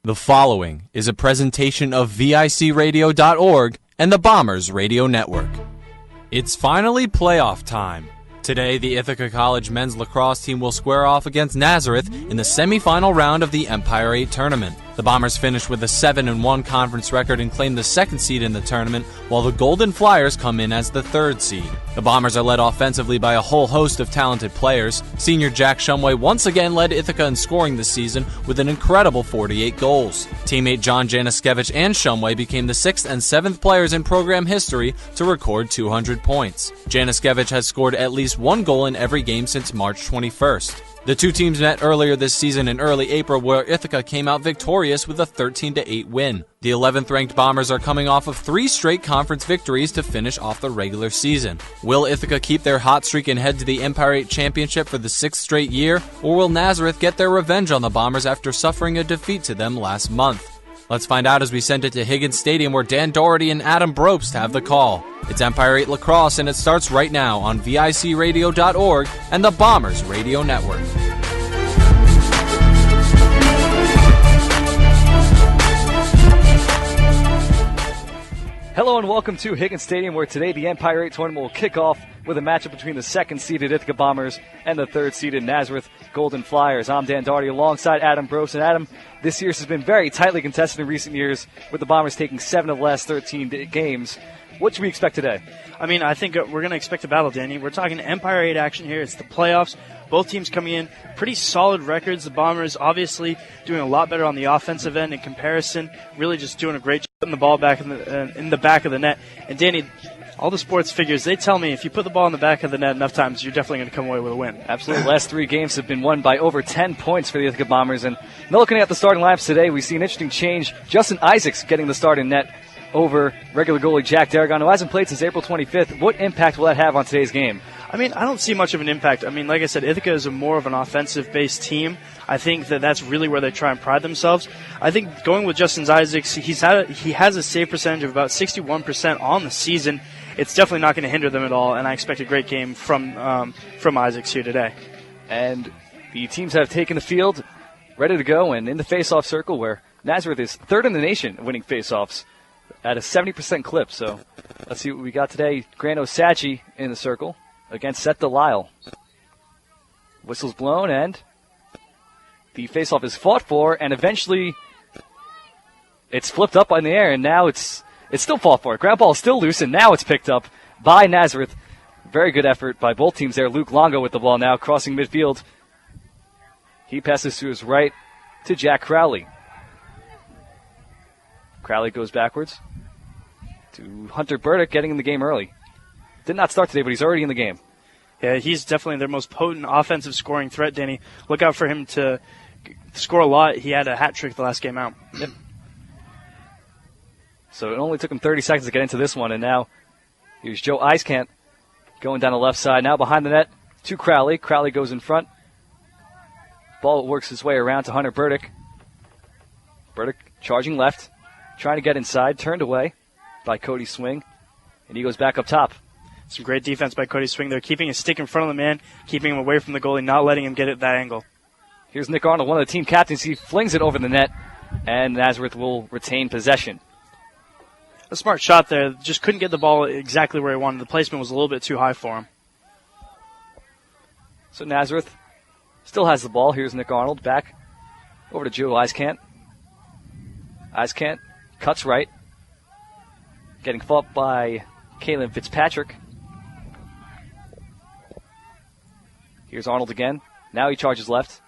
The following is a presentation of vicradio.org and the Bombers Radio Network. It's finally playoff time. Today, the Ithaca College men's lacrosse team will square off against Nazareth in the semifinal round of the Empire 8 tournament. The Bombers finished with a 7-1 conference record and claimed the second seed in the tournament, while the Golden Flyers come in as the third seed. The Bombers are led offensively by a whole host of talented players. Senior Jack Shumway once again led Ithaca in scoring this season with an incredible 48 goals. Teammate John Janiskevich and Shumway became the 6th and 7th players in program history to record 200 points. Janiskevich has scored at least one goal in every game since March 21st. The two teams met earlier this season in early April, where Ithaca came out victorious with a 13-8 win. The 11th-ranked Bombers are coming off of 3 straight conference victories to finish off the regular season. Will Ithaca keep their hot streak and head to the Empire 8 Championship for the 6th straight year, or will Nazareth get their revenge on the Bombers after suffering a defeat to them last month? Let's find out as we send it to Higgins Stadium, where Dan Doherty and Adam Brobst have the call. It's Empire 8 Lacrosse, and it starts right now on vicradio.org and the Bombers Radio Network. Hello and welcome to Higgins Stadium, where today the Empire 8 tournament will kick off with a matchup between the second-seeded Ithaca Bombers and the third-seeded Nazareth Golden Flyers. I'm Dan Doherty alongside Adam Brobst. And Adam, this year has been very tightly contested in recent years, with the Bombers taking 7 of the last 13 games. What should we expect today? I think we're going to expect a battle, Danny. We're talking Empire 8 action here. It's the playoffs. Both teams coming in pretty solid records. The Bombers obviously doing a lot better on the offensive end in comparison. Really just doing a great job putting the ball back in the back of the net. And Danny, all the sports figures, they tell me if you put the ball in the back of the net enough times, you're definitely going to come away with a win. Absolutely. The last 3 games have been won by over 10 points for the Ithaca Bombers. And now looking at the starting lineups today, we see an interesting change. Justin Isaacs getting the start in net over regular goalie Jack Darragon, who hasn't played since April 25th. What impact will that have on today's game? I don't see much of an impact. Like I said, Ithaca is more of an offensive-based team. I think that's really where they try and pride themselves. I think going with Justin Isaacs, he has a save percentage of about 61% on the season. It's definitely not going to hinder them at all, and I expect a great game from Isaacs here today. And the teams have taken the field, ready to go, and in the face-off circle, where Nazareth is third in the nation winning face-offs at a 70% clip. So let's see what we got today. Grant Osachi in the circle against Seth Delisle. Whistle's blown, and the face-off is fought for, and eventually it's flipped up in the air, and now it's still fought for. Ground ball is still loose, and now it's picked up by Nazareth. Very good effort by both teams there. Luke Longo with the ball now, crossing midfield. He passes to his right to Jack Crowley. Crowley goes backwards to Hunter Burdick, getting in the game early. Did not start today, but he's already in the game. Yeah, he's definitely their most potent offensive scoring threat, Danny. Look out for him to score a lot. He had a hat trick the last game out. Yep. So it only took him 30 seconds to get into this one, and now here's Joe Eiskamp going down the left side. Now behind the net to Crowley. Crowley goes in front. Ball works his way around to Hunter Burdick. Burdick charging left, trying to get inside, turned away by Cody Swing, and he goes back up top. Some great defense by Cody Swing there, keeping his stick in front of the man, keeping him away from the goalie, not letting him get at that angle. Here's Nick Arnold, one of the team captains. He flings it over the net, and Nazareth will retain possession. A smart shot there. Just couldn't get the ball exactly where he wanted. The placement was a little bit too high for him. So Nazareth still has the ball. Here's Nick Arnold back over to Joe Eiskamp. Eiskamp cuts right. Getting fought by Kalen Fitzpatrick. Here's Arnold again. Now he charges left.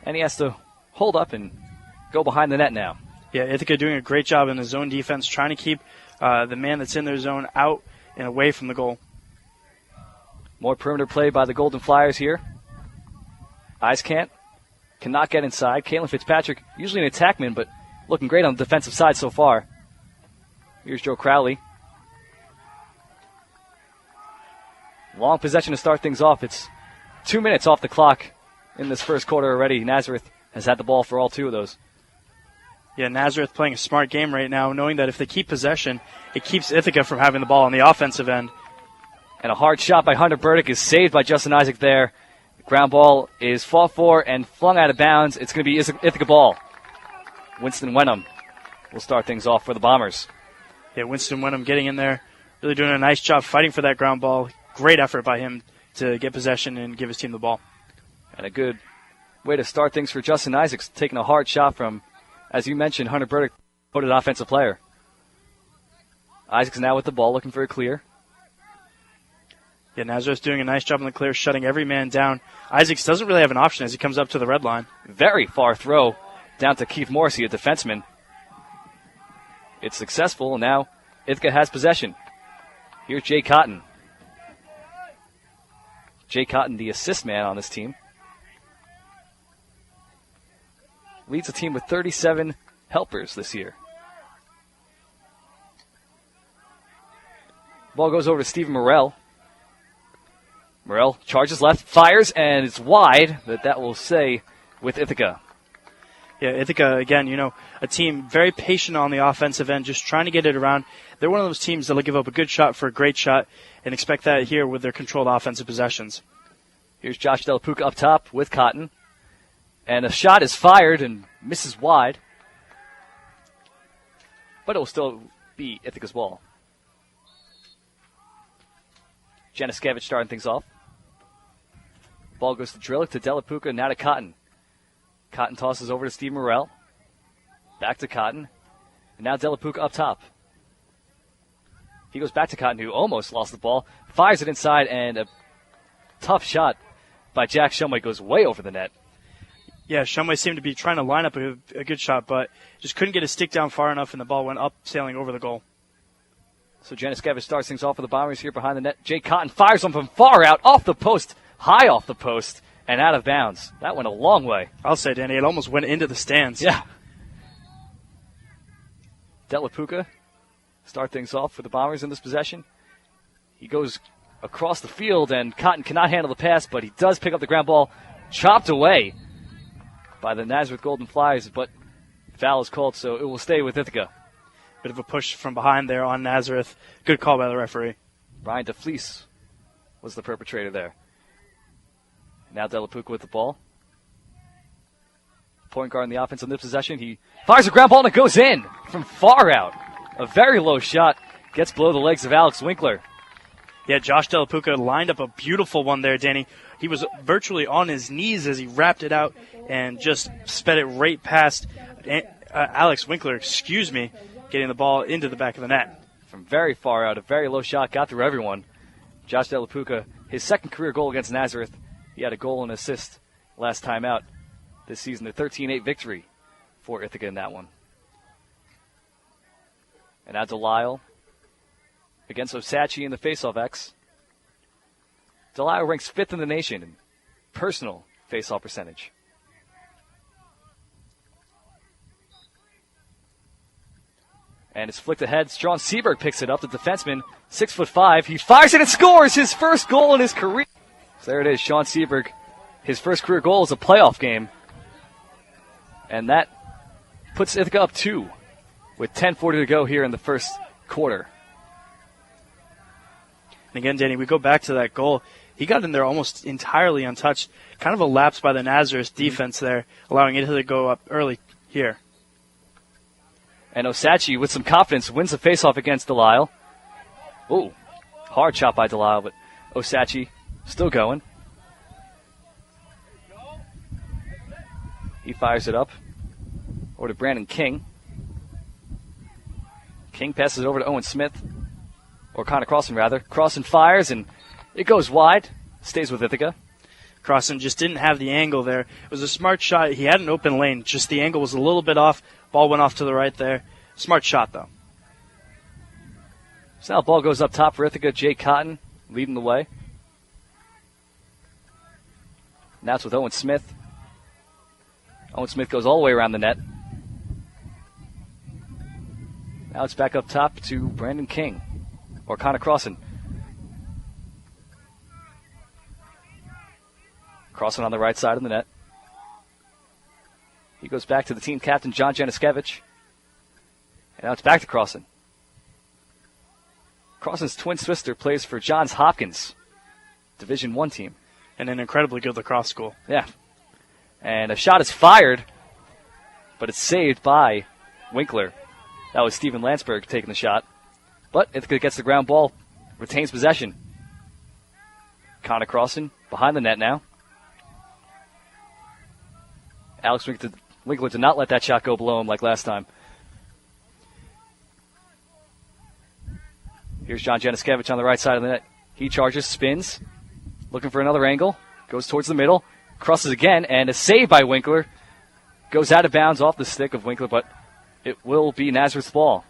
And he has to hold up and go behind the net now. Yeah, Ithaca doing a great job in the zone defense, trying to keep the man that's in their zone out and away from the goal. More perimeter play by the Golden Flyers here. Eiskamp cannot get inside. Kalen Fitzpatrick, usually an attackman, but looking great on the defensive side so far. Here's Joe Crowley. Long possession to start things off. It's 2 minutes off the clock in this first quarter already. Nazareth has had the ball for all 2 of those. Yeah, Nazareth playing a smart game right now, knowing that if they keep possession, it keeps Ithaca from having the ball on the offensive end. And a hard shot by Hunter Burdick is saved by Justin Isaac there. The ground ball is fought for and flung out of bounds. It's going to be Ithaca ball. Winston Wenham will start things off for the Bombers. Yeah, Winston Wenham getting in there, really doing a nice job fighting for that ground ball. Great effort by him to get possession and give his team the ball. And a good way to start things for Justin Isaacs, taking a hard shot from, as you mentioned, Hunter Burdick, voted offensive player. Isaacs now with the ball, looking for a clear. Yeah, Nazareth doing a nice job on the clear, shutting every man down. Isaacs doesn't really have an option as he comes up to the red line. Very far throw down to Keith Morrissey, a defenseman. It's successful, and now Ithaca has possession. Here's Jay Cotton. Jay Cotton, the assist man on this team. Leads the team with 37 helpers this year. Ball goes over to Stephen Morrell. Morrell charges left, fires, and it's wide, but that will stay with Ithaca. Yeah, Ithaca, again, a team very patient on the offensive end, just trying to get it around. They're one of those teams that will give up a good shot for a great shot and expect that here with their controlled offensive possessions. Here's Josh Delapuca up top with Cotton. And a shot is fired and misses wide. But it will still be Ithaca's ball. Janiskevich starting things off. Ball goes to Drillick, to Delapuca, now to Cotton. Cotton tosses over to Steve Morrell. Back to Cotton. And now Delapuca up top. He goes back to Cotton, who almost lost the ball. Fires it inside, and a tough shot by Jack Shumway goes way over the net. Yeah, Shumway seemed to be trying to line up a good shot, but just couldn't get his stick down far enough, and the ball went up, sailing over the goal. So Janiskevich starts things off for the Bombers here behind the net. Jay Cotton fires one from far out, off the post, high off the post, and out of bounds. That went a long way. I'll say, Danny, it almost went into the stands. Yeah. Delapuca start things off for the Bombers in this possession. He goes across the field, and Cotton cannot handle the pass, but he does pick up the ground ball, chopped away by the Nazareth Golden Flyers, but foul is called, so it will stay with Ithaca. Bit of a push from behind there on Nazareth. Good call by the referee. Brian DeFleece was the perpetrator there. Now Delapuca with the ball. Point guard in the offense on this possession. He fires a ground ball and it goes in from far out. A very low shot. Gets below the legs of Alex Winkler. Yeah, Josh Delapuca lined up a beautiful one there, Danny. He was virtually on his knees as he wrapped it out and just sped it right past Alex Winkler, getting the ball into the back of the net. From very far out, a very low shot, got through everyone. Josh Delapuca, his second career goal against Nazareth. He had a goal and assist last time out this season. A 13-8 victory for Ithaca in that one. And now Delisle against Osachi in the faceoff X. Delisle ranks 5th in the nation in personal faceoff percentage. And it's flicked ahead. Sean Seberg picks it up. The defenseman, 6'5". He fires it and scores his first goal in his career. So there it is, Sean Seberg. His first career goal is a playoff game. And that puts Ithaca up 2 with 10:40 to go here in the first quarter. And again, Danny, we go back to that goal. He got in there almost entirely untouched. Kind of a lapse by the Nazareth defense there, allowing Ithaca to go up early here. And Osachi, with some confidence, wins the faceoff against Delisle. Ooh, hard shot by Delisle, but Osachi still going. He fires it up over to Brandon King. King passes it over to Owen Smith, or Connor Crossan, rather. Crossan fires, and it goes wide. Stays with Ithaca. Crossan just didn't have the angle there. It was a smart shot. He had an open lane. Just the angle was a little bit off. Ball went off to the right there. Smart shot, though. So now the ball goes up top for Ithaca. Jay Cotton leading the way. Now it's with Owen Smith. Owen Smith goes all the way around the net. Now it's back up top to Brandon King, or Connor Crossan. Crossan on the right side of the net. He goes back to the team captain, John Janiskevich. And now it's back to Crossan. Crossan's twin sister plays for Johns Hopkins Division I team. and an incredibly good lacrosse school. Yeah. And a shot is fired, but it's saved by Winkler. That was Steven Landsberg taking the shot. But Ithaca gets the ground ball, retains possession. Connor Crossan behind the net now. Alex Winkler did not let that shot go below him like last time. Here's John Janiskevich on the right side of the net. He charges, spins, looking for another angle, goes towards the middle, crosses again, and a save by Winkler. Goes out of bounds off the stick of Winkler, but it will be Nazareth's ball.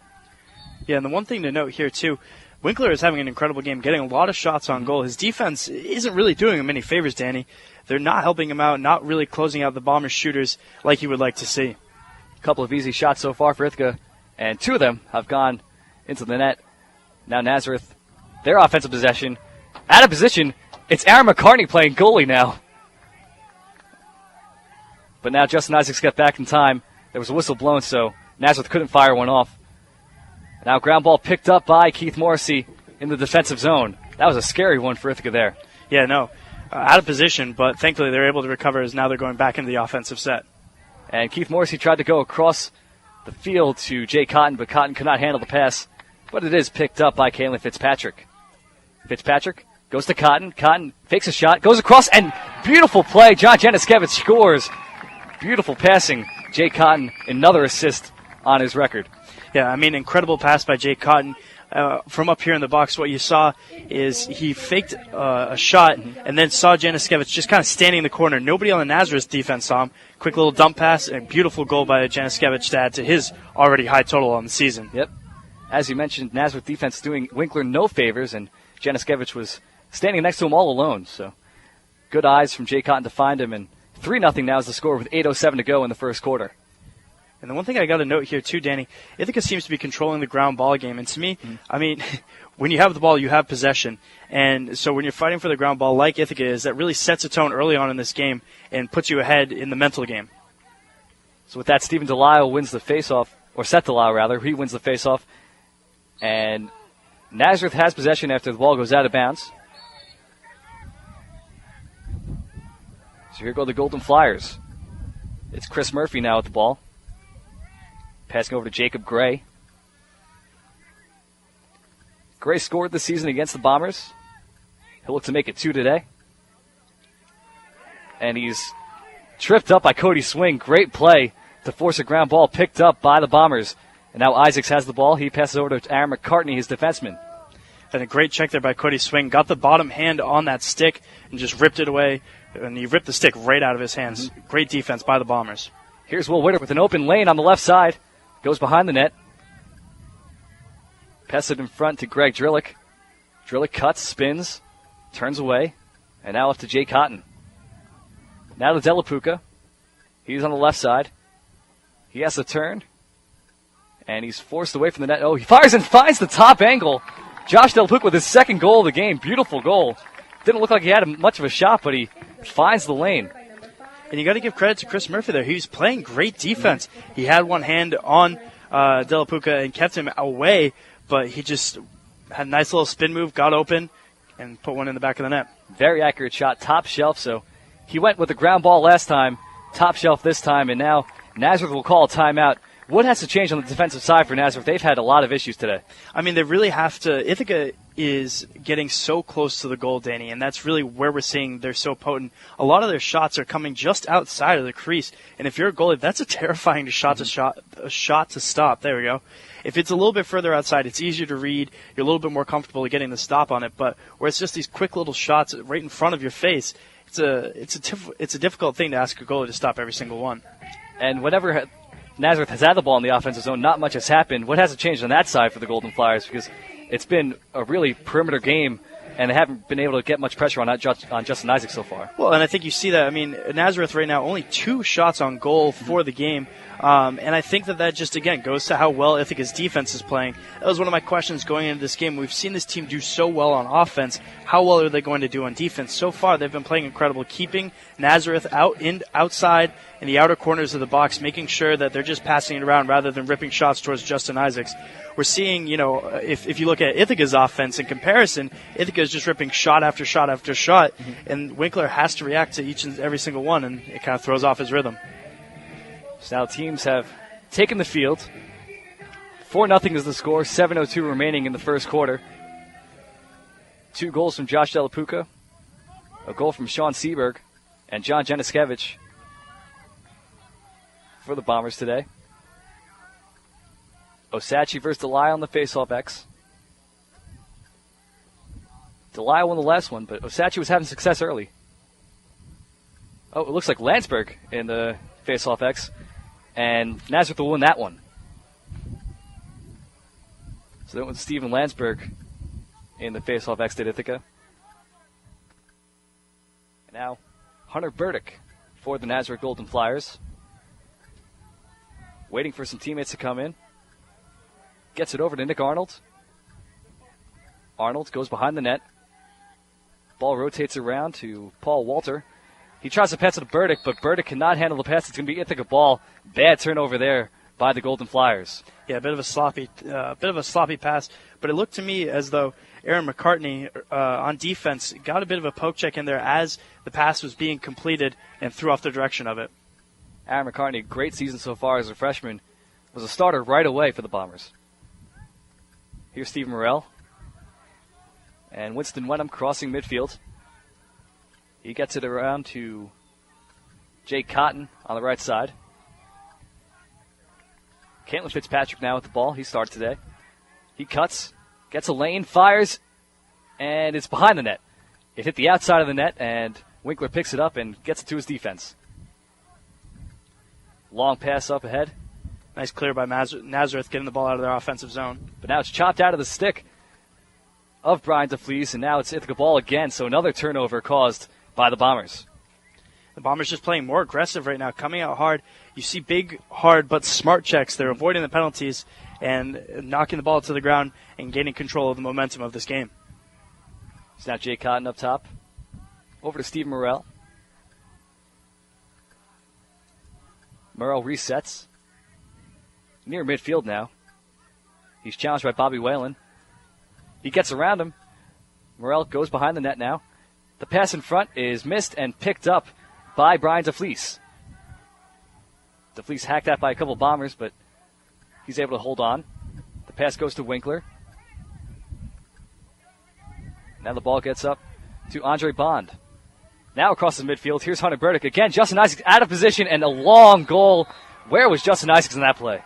Yeah, and the one thing to note here, too, Winkler is having an incredible game, getting a lot of shots on goal. His defense isn't really doing him any favors, Danny. They're not helping him out, not really closing out the Bombers' shooters like you would like to see. A couple of easy shots so far for Ithaca, and 2 of them have gone into the net. Now Nazareth, their offensive possession. Out of position, it's Aaron McCartney playing goalie now. But now Justin Isaacs got back in time. There was a whistle blown, so Nazareth couldn't fire one off. Now ground ball picked up by Keith Morrissey in the defensive zone. That was a scary one for Ithaca there. Yeah, no. Out of position, but thankfully they're able to recover as now they're going back into the offensive set. And Keith Morrissey tried to go across the field to Jay Cotton, but Cotton could not handle the pass. But it is picked up by Kalen Fitzpatrick. Fitzpatrick goes to Cotton. Cotton fakes a shot, goes across, and beautiful play. John Janiskevich scores. Beautiful passing. Jay Cotton, another assist on his record. Yeah, I mean, incredible pass by Jay Cotton. From up here in the box, what you saw is he faked a shot and then saw Janiskevich just kind of standing in the corner. Nobody on the Nazareth defense saw him. Quick little dump pass and beautiful goal by Janiskevich to add to his already high total on the season. Yep. As you mentioned, Nazareth defense doing Winkler no favors, and Janiskevich was standing next to him all alone. So good eyes from Jay Cotton to find him, and 3-0 now is the score with 8:07 to go in the first quarter. And the one thing I got to note here, too, Danny, Ithaca seems to be controlling the ground ball game. And to me, I mean, when you have the ball, you have possession. And so when you're fighting for the ground ball like Ithaca is, that really sets a tone early on in this game and puts you ahead in the mental game. So with that, Stephen Delisle wins the faceoff, or Seth Delisle, rather. He wins the faceoff. And Nazareth has possession after the ball goes out of bounds. So here go the Golden Flyers. It's Chris Murphy now at the ball. Passing over to Jacob Gray. Gray scored this season against the Bombers. He'll look to make it 2 today. And he's tripped up by Cody Swing. Great play to force a ground ball picked up by the Bombers. And now Isaacs has the ball. He passes over to Aaron McCartney, his defenseman. And a great check there by Cody Swing. Got the bottom hand on that stick and just ripped it away. And he ripped the stick right out of his hands. Great defense by the Bombers. Here's Will Witter with an open lane on the left side. Goes behind the net. Passes it in front to Greg Drillick. Drillick cuts, spins, turns away, and now off to Jay Cotton. Now to Delapuka. He's on the left side. He has to turn, and he's forced away from the net. Oh, he fires and finds the top angle. Josh Delapuka with his second goal of the game. Beautiful goal. Didn't look like he had much of a shot, but he finds the lane. And you got to give credit to Chris Murphy there. He was playing great defense. He had one hand on Delapuka and kept him away, but he just had a nice little spin move, got open, and put one in the back of the net. Very accurate shot, top shelf. So he went with the ground ball last time, top shelf this time, and now Nazareth will call a timeout. What has to change on the defensive side for Nazareth? They've had a lot of issues today. I mean, they really have to. Ithaca is getting so close to the goal, Danny, and that's really where we're seeing they're so potent. A lot of their shots are coming just outside of the crease, and if you're a goalie, that's a terrifying shot to stop. There we go. If it's a little bit further outside, it's easier to read. You're a little bit more comfortable getting the stop on it, but where it's just these quick little shots right in front of your face, it's a difficult thing to ask a goalie to stop every single one. And whenever Nazareth has had the ball in the offensive zone, not much has happened. What hasn't changed on that side for the Golden Flyers? Because it's been a really perimeter game, and they haven't been able to get much pressure on Justin Isaacs so far. Well, and I think you see that. I mean, Nazareth right now only 2 shots on goal for the game. And I think that just, again, goes to how well Ithaca's defense is playing. That was one of my questions going into this game. We've seen this team do so well on offense. How well are they going to do on defense? So far, they've been playing incredible, keeping Nazareth outside in the outer corners of the box, making sure that they're just passing it around rather than ripping shots towards Justin Isaacs. We're seeing, if you look at Ithaca's offense in comparison, Ithaca is just ripping shot after shot after shot, and Winkler has to react to each and every single one, and it kind of throws off his rhythm. So now teams have taken the field. 4-0 is the score, 7:02 remaining in the first quarter. 2 goals from Josh Delapuka, a goal from Sean Seberg, and John Janiskevich for the Bombers today. Osachi versus Delia on the faceoff X. Delia won the last one, but Osachi was having success early. Oh, it looks like Landsberg in the faceoff X, and Nazareth will win that one. So that was Steven Landsberg in the faceoff X to Ithaca. And now Hunter Burdick for the Nazareth Golden Flyers. Waiting for some teammates to come in. Gets it over to Nick Arnold. Arnold goes behind the net. Ball rotates around to Paul Walter. He tries to pass it to Burdick, but Burdick cannot handle the pass. It's going to be Ithaca ball. Bad turnover there by the Golden Flyers. Yeah, a bit of a sloppy pass, but it looked to me as though Aaron McCartney on defense got a bit of a poke check in there as the pass was being completed and threw off the direction of it. Aaron McCartney, great season so far as a freshman, was a starter right away for the Bombers. Here's Steve Morrell. And Winston Wenham crossing midfield. He gets it around to Jake Cotton on the right side. Caitlin Fitzpatrick now with the ball. He started today. He cuts, gets a lane, fires, and it's behind the net. It hit the outside of the net, and Winkler picks it up and gets it to his defense. Long pass up ahead. Nice clear by Nazareth getting the ball out of their offensive zone. But now it's chopped out of the stick of Brian DeFleece, and now it's Ithaca ball again, so another turnover caused by the Bombers. The Bombers just playing more aggressive right now, coming out hard. You see big, hard, but smart checks. They're avoiding the penalties and knocking the ball to the ground and gaining control of the momentum of this game. It's now Jay Cotton up top. Over to Steve Morrell. Morrell resets. Near midfield now. He's challenged by Bobby Whalen. He gets around him. Morrell goes behind the net now. The pass in front is missed and picked up by Brian DeFleece. DeFleece hacked that by a couple Bombers, but he's able to hold on. The pass goes to Winkler. Now the ball gets up to Andre Bond. Now across the midfield, here's Hunter Burdick. Again, Justin Isaacs out of position and a long goal. Where was Justin Isaacs in that play?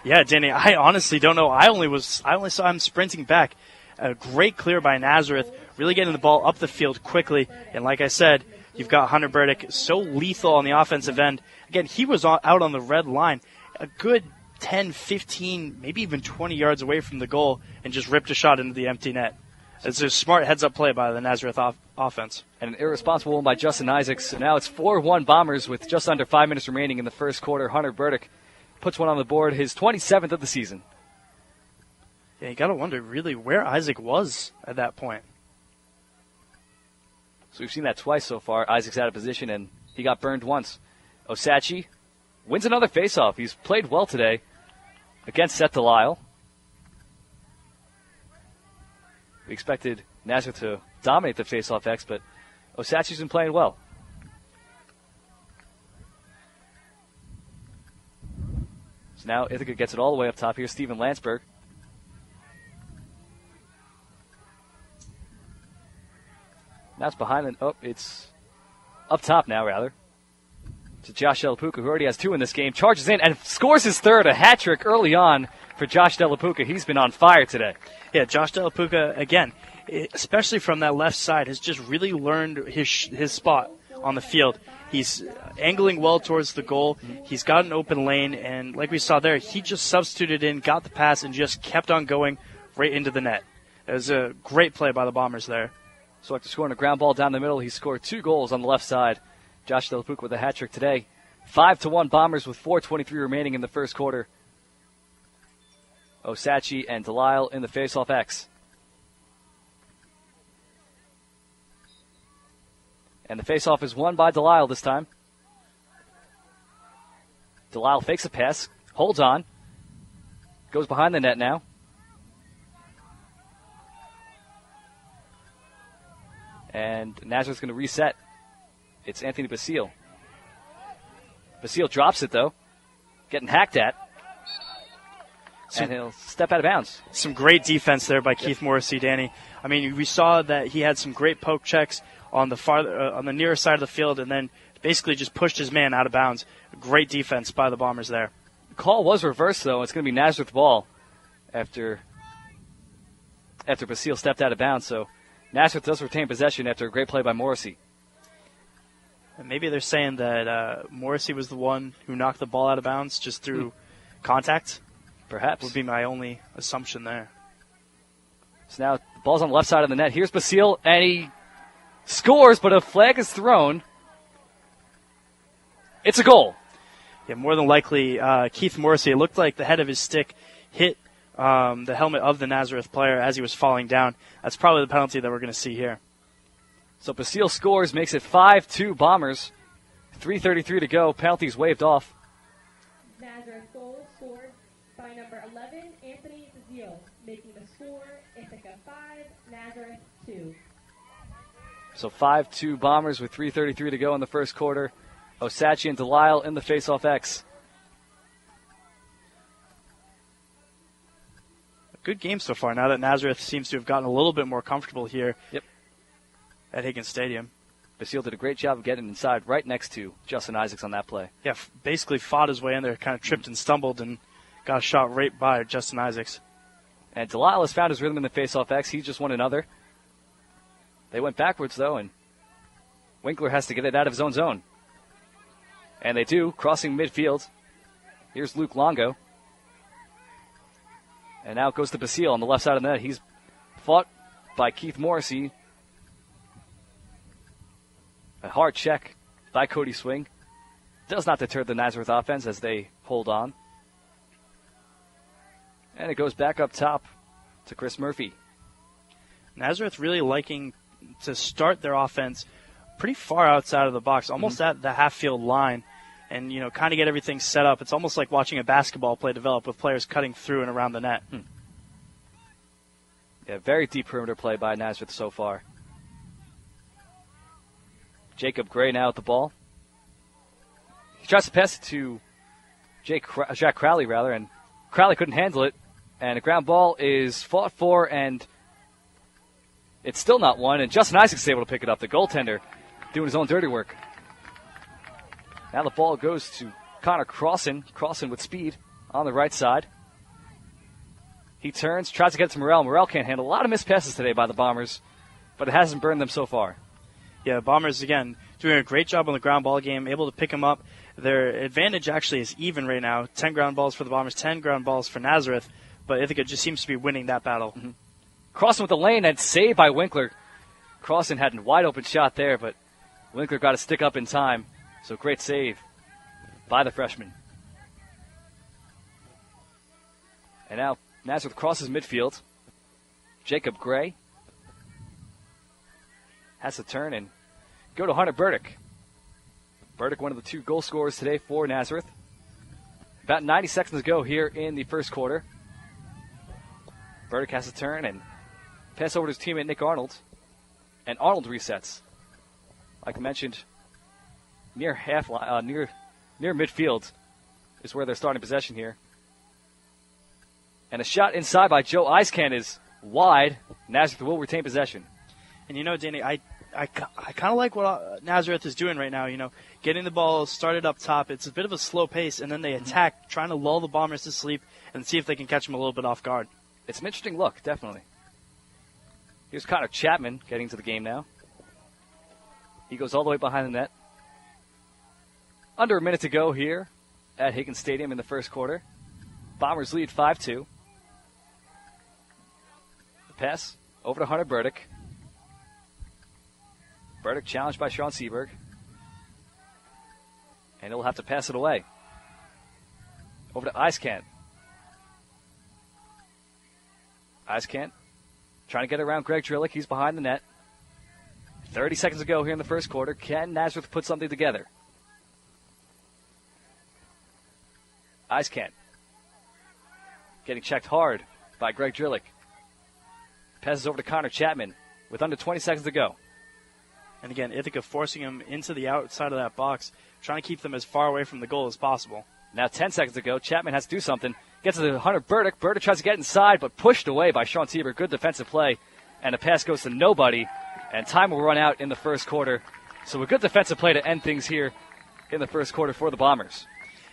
Yeah, Danny, I honestly don't know. I only saw him sprinting back. A great clear by Nazareth, really getting the ball up the field quickly. And like I said, you've got Hunter Burdick, so lethal on the offensive end. Again, he was out on the red line, a good 10, 15, maybe even 20 yards away from the goal, and just ripped a shot into the empty net. It's a smart heads-up play by the Nazareth offense. And an irresponsible one by Justin Isaacs. So now it's 4-1 Bombers with just under 5 minutes remaining in the first quarter. Hunter Burdick puts one on the board, his 27th of the season. Yeah, you got to wonder really where Isaac was at that point. So we've seen that twice so far. Isaac's out of position, and he got burned once. Osachi wins another faceoff. He's played well today against Seth Delisle. We expected Nazareth to dominate the faceoff X, but Osachi's been playing well. So now Ithaca gets it all the way up top. Here's Steven Landsberg. Now it's behind the... Oh, it's up top now, rather. To Josh Delapuka, who already has 2 in this game. Charges in and scores his third, a hat trick early on for Josh Delapuka. He's been on fire today. Yeah, Josh Delapuka, again, especially from that left side, has just really learned his spot on the field. He's angling well towards the goal. He's got an open lane, and like we saw there, he just substituted in, got the pass, and just kept on going right into the net. It was a great play by the Bombers there. So after scoring a ground ball down the middle, he scored 2 goals on the left side. Josh Delapuka with a hat trick today. 5-1 Bombers with 4:23 remaining in the first quarter. Osachi and Delisle in the faceoff X. And the faceoff is won by Delisle this time. Delisle fakes a pass, holds on, goes behind the net now. And Nazareth's going to reset. It's Anthony Basile. Basile drops it, though. Getting hacked at. And he'll step out of bounds. Some great defense there by Keith Morrissey, Danny. I mean, we saw that he had some great poke checks on the nearer side of the field and then basically just pushed his man out of bounds. Great defense by the Bombers there. The call was reversed, though. It's going to be Nazareth ball after Basile stepped out of bounds. So Nazareth does retain possession after a great play by Morrissey. And maybe they're saying that Morrissey was the one who knocked the ball out of bounds just through contact. Perhaps. Would be my only assumption there. So now the ball's on the left side of the net. Here's Basile, and he scores, but a flag is thrown. It's a goal. Yeah, more than likely, Keith Morrissey, it looked like the head of his stick hit the helmet of the Nazareth player as he was falling down. That's probably the penalty that we're going to see here. So Basile scores, makes it 5-2 Bombers. 3:33 to go. Penalties waved off. Nazareth goal scored by number 11, Anthony Basile, making the score Ithaca 5, Nazareth 2. So 5-2 Bombers with 3:33 to go in the first quarter. Osachi and Delisle in the faceoff X. Good game so far now that Nazareth seems to have gotten a little bit more comfortable here at Higgins Stadium. Basile did a great job of getting inside right next to Justin Isaacs on that play. Yeah, basically fought his way in there, kind of tripped and stumbled and got a shot right by Justin Isaacs. And Delisle has found his rhythm in the faceoff X. He just won another. They went backwards, though, and Winkler has to get it out of his own zone. And they do, crossing midfield. Here's Luke Longo. And now it goes to Basile on the left side of the net. He's fought by Keith Morrissey. A hard check by Cody Swing. Does not deter the Nazareth offense as they hold on. And it goes back up top to Chris Murphy. Nazareth really liking to start their offense pretty far outside of the box, almost at the half-field line, and, you know, kind of get everything set up. It's almost like watching a basketball play develop with players cutting through and around the net. Yeah, very deep perimeter play by Nazareth so far. Jacob Gray now at the ball. He tries to pass it to Jack Crowley, and Crowley couldn't handle it. And a ground ball is fought for, and it's still not won. And Justin Isaacs is able to pick it up, the goaltender, doing his own dirty work. Now the ball goes to Connor Crossan. Crossan with speed on the right side. He turns, tries to get it to Morrell. Morrell can't handle a lot of missed passes today by the Bombers, but it hasn't burned them so far. Yeah, Bombers, again, doing a great job on the ground ball game, able to pick them up. Their advantage actually is even right now. 10 ground balls for the Bombers, 10 ground balls for Nazareth, but Ithaca just seems to be winning that battle. Crossan with the lane and saved by Winkler. Crossan had a wide open shot there, but Winkler got to stick up in time. So great save by the freshman. And now Nazareth crosses midfield. Jacob Gray has to turn and go to Hunter Burdick. Burdick, one of the two goal scorers today for Nazareth. About 90 seconds to go here in the first quarter. Burdick has to turn and pass over to his teammate Nick Arnold. And Arnold resets. Like I mentioned, near midfield is where they're starting possession here. And a shot inside by Joe Eiskan is wide. Nazareth will retain possession. And you know, Danny, I kind of like what Nazareth is doing right now. You know, getting the ball started up top. It's a bit of a slow pace, and then they attack, trying to lull the Bombers to sleep and see if they can catch them a little bit off guard. It's an interesting look, definitely. Here's Connor Chapman getting to the game now. He goes all the way behind the net. Under a minute to go here at Higgins Stadium in the first quarter. Bombers lead 5-2. The pass over to Hunter Burdick. Burdick challenged by Sean Seberg. And he'll have to pass it away. Over to Iskant. Iskant trying to get around Greg Drillick. He's behind the net. 30 seconds to go here in the first quarter. Can Nazareth put something together? Iskant getting checked hard by Greg Drillick. Passes over to Connor Chapman with under 20 seconds to go. And again, Ithaca forcing him into the outside of that box, trying to keep them as far away from the goal as possible. Now 10 seconds to go. Chapman has to do something. Gets to Hunter Burdick. Burdick tries to get inside, but pushed away by Sean Sieber. Good defensive play. And the pass goes to nobody. And time will run out in the first quarter. So a good defensive play to end things here in the first quarter for the Bombers.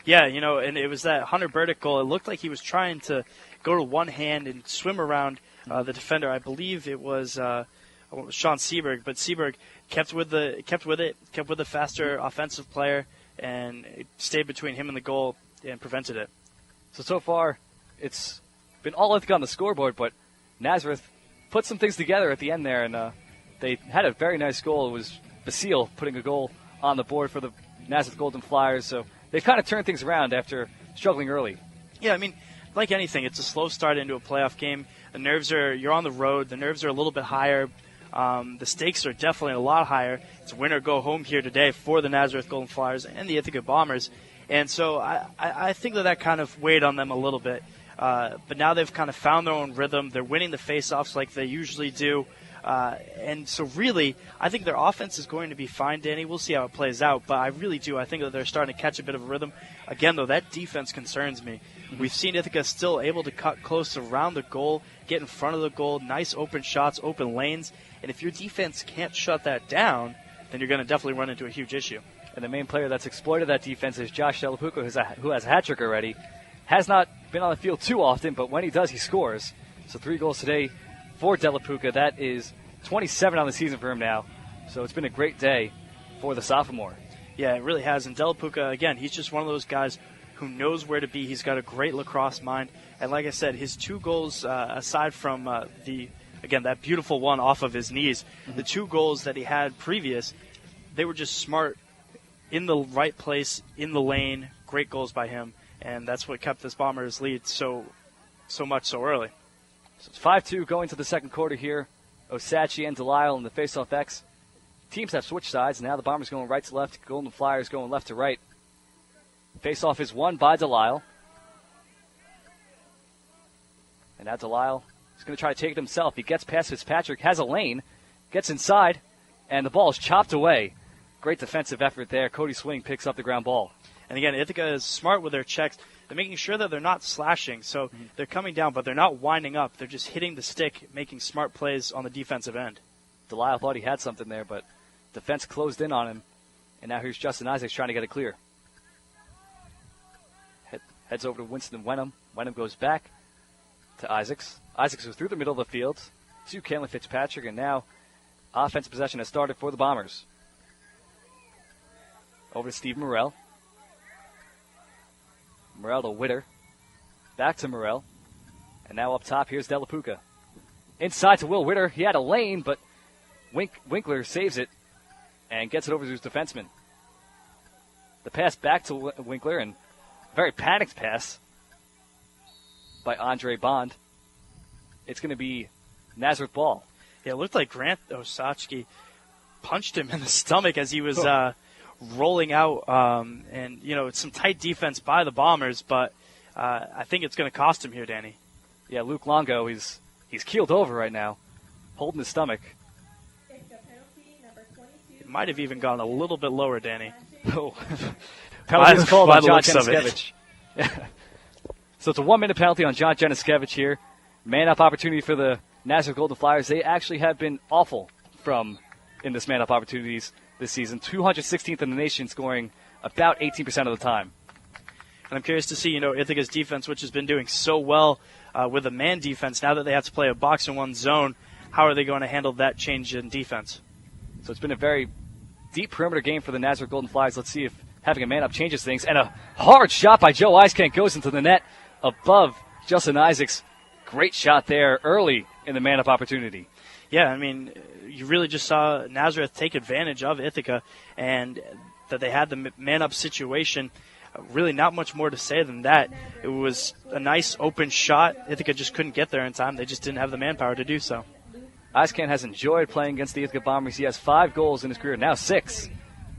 Yeah, and it was that Hunter Burdick goal. It looked like he was trying to go to one hand and swim around the defender. I believe it was Sean Seberg, but Seberg kept with the faster offensive player, and it stayed between him and the goal and prevented it. So far, it's been all Ithaca on the scoreboard, but Nazareth put some things together at the end there, and they had a very nice goal. It was Basile putting a goal on the board for the Nazareth Golden Flyers, so they've kind of turned things around after struggling early. Yeah, I mean, like anything, it's a slow start into a playoff game. You're on the road. The nerves are a little bit higher. The stakes are definitely a lot higher. It's win or go home here today for the Nazareth Golden Flyers and the Ithaca Bombers. And so I think that kind of weighed on them a little bit. But now they've kind of found their own rhythm. They're winning the face-offs like they usually do. And so really, I think their offense is going to be fine, Danny. We'll see how it plays out. But I really do. I think that they're starting to catch a bit of a rhythm. Again, though, that defense concerns me. Mm-hmm. We've seen Ithaca still able to cut close around the goal, get in front of the goal, nice open shots, open lanes. And if your defense can't shut that down, then you're going to definitely run into a huge issue. And the main player that's exploited that defense is Josh Delapuca, who has a hat trick already. Has not been on the field too often, but when he does, he scores. So 3 goals today for Delapuca. That is 27 on the season for him now. So it's been a great day for the sophomore. Yeah, it really has. And Delapuca, again, he's just one of those guys who knows where to be. He's got a great lacrosse mind. And like I said, his 2 goals, aside from that beautiful one off of his knees, the 2 goals that he had previous, they were just smart, in the right place, in the lane. Great goals by him. And that's what kept this Bombers lead so much so early. So it's 5-2 going to the second quarter here. Osachi and Delisle in the face-off X. Teams have switched sides. Now the Bombers going right to left. Golden Flyers going left to right. Face-off is won by Delisle. And now Delisle is going to try to take it himself. He gets past Fitzpatrick, has a lane, gets inside, and the ball is chopped away. Great defensive effort there. Cody Swing picks up the ground ball. And again, Ithaca is smart with their checks. They're making sure that they're not slashing. So they're coming down, but they're not winding up. They're just hitting the stick, making smart plays on the defensive end. Delisle thought he had something there, but defense closed in on him. And now here's Justin Isaacs trying to get it clear. Heads over to Winston Wenham. Wenham goes back to Isaacs. Isaacs was through the middle of the field to Cameron Fitzpatrick, and now offensive possession has started for the Bombers. Over to Steve Morrell. Morrell to Witter. Back to Morrell. And now up top, here's Delapuca. Inside to Will Witter. He had a lane, but Winkler saves it and gets it over to his defenseman. The pass back to Winkler, and a very panicked pass by Andre Bond. It's going to be Nazareth ball. Yeah, it looked like Grant Osachi punched him in the stomach as he was rolling out. And, it's some tight defense by the Bombers, but I think it's going to cost him here, Danny. Yeah, Luke Longo, he's keeled over right now, holding his stomach. It might have even gone a little bit lower, Danny. Oh. Penalty is called on John Janiskevich. So it's a 1-minute penalty on John Janiskevich here. Man-up opportunity for the Nazareth Golden Flyers. They actually have been awful in this man-up opportunities this season. 216th in the nation, scoring about 18% of the time. And I'm curious to see, Ithaca's defense, which has been doing so well with a man defense, now that they have to play a box-and-one zone, how are they going to handle that change in defense? So it's been a very deep perimeter game for the Nazareth Golden Flyers. Let's see if having a man-up changes things. And a hard shot by Joe Iskamp goes into the net above Justin Isaacs. Great shot there early in the man-up opportunity. Yeah, I mean, you really just saw Nazareth take advantage of Ithaca, and that they had the man-up situation. Really not much more to say than that. It was a nice open shot. Ithaca just couldn't get there in time. They just didn't have the manpower to do so. Eiskamp has enjoyed playing against the Ithaca Bombers. He has 5 goals in his career, now 6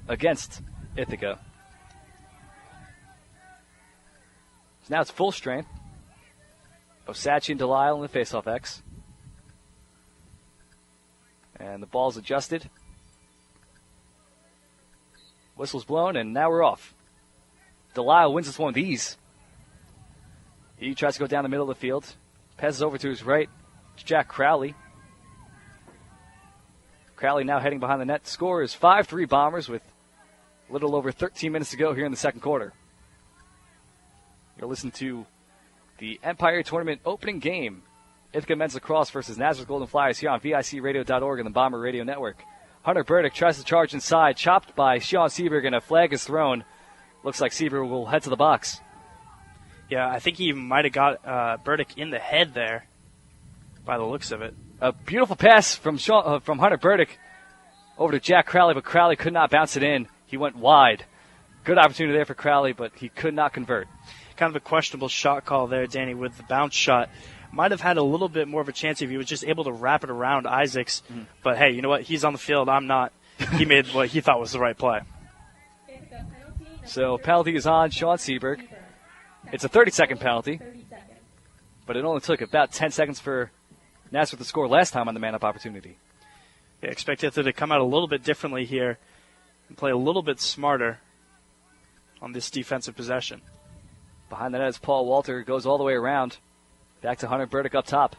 against Ithaca. So now it's full strength. Osachi and Delisle in the faceoff X. And the ball's adjusted. Whistle's blown, and now we're off. Delisle wins this one with ease. He tries to go down the middle of the field. Passes over to his right. It's Jack Crowley. Crowley now heading behind the net. Score is 5-3 Bombers with a little over 13 minutes to go here in the second quarter. You're listening to the Empire Tournament opening game. Ithaca Men's Lacrosse versus Nazareth Golden Flyers here on VICRadio.org and the Bomber Radio Network. Hunter Burdick tries to charge inside, chopped by Sean Seberg, and a flag is thrown. Looks like Seberg will head to the box. Yeah, I think he might have got Burdick in the head there by the looks of it. A beautiful pass from Hunter Burdick over to Jack Crowley, but Crowley could not bounce it in. He went wide. Good opportunity there for Crowley, but he could not convert. Kind of a questionable shot call there, Danny, with the bounce shot. Might have had a little bit more of a chance if he was just able to wrap it around Isaacs. But, hey, you know what? He's on the field. I'm not. He made what he thought was the right play. So penalty is on Sean Seberg. It's a 30-second penalty, but it only took about 10 seconds for Nazareth to score last time on the man-up opportunity. Yeah, expect Ithaca to come out a little bit differently here and play a little bit smarter on this defensive possession. Behind the net is Paul Walter. Goes all the way around. Back to Hunter Burdick up top.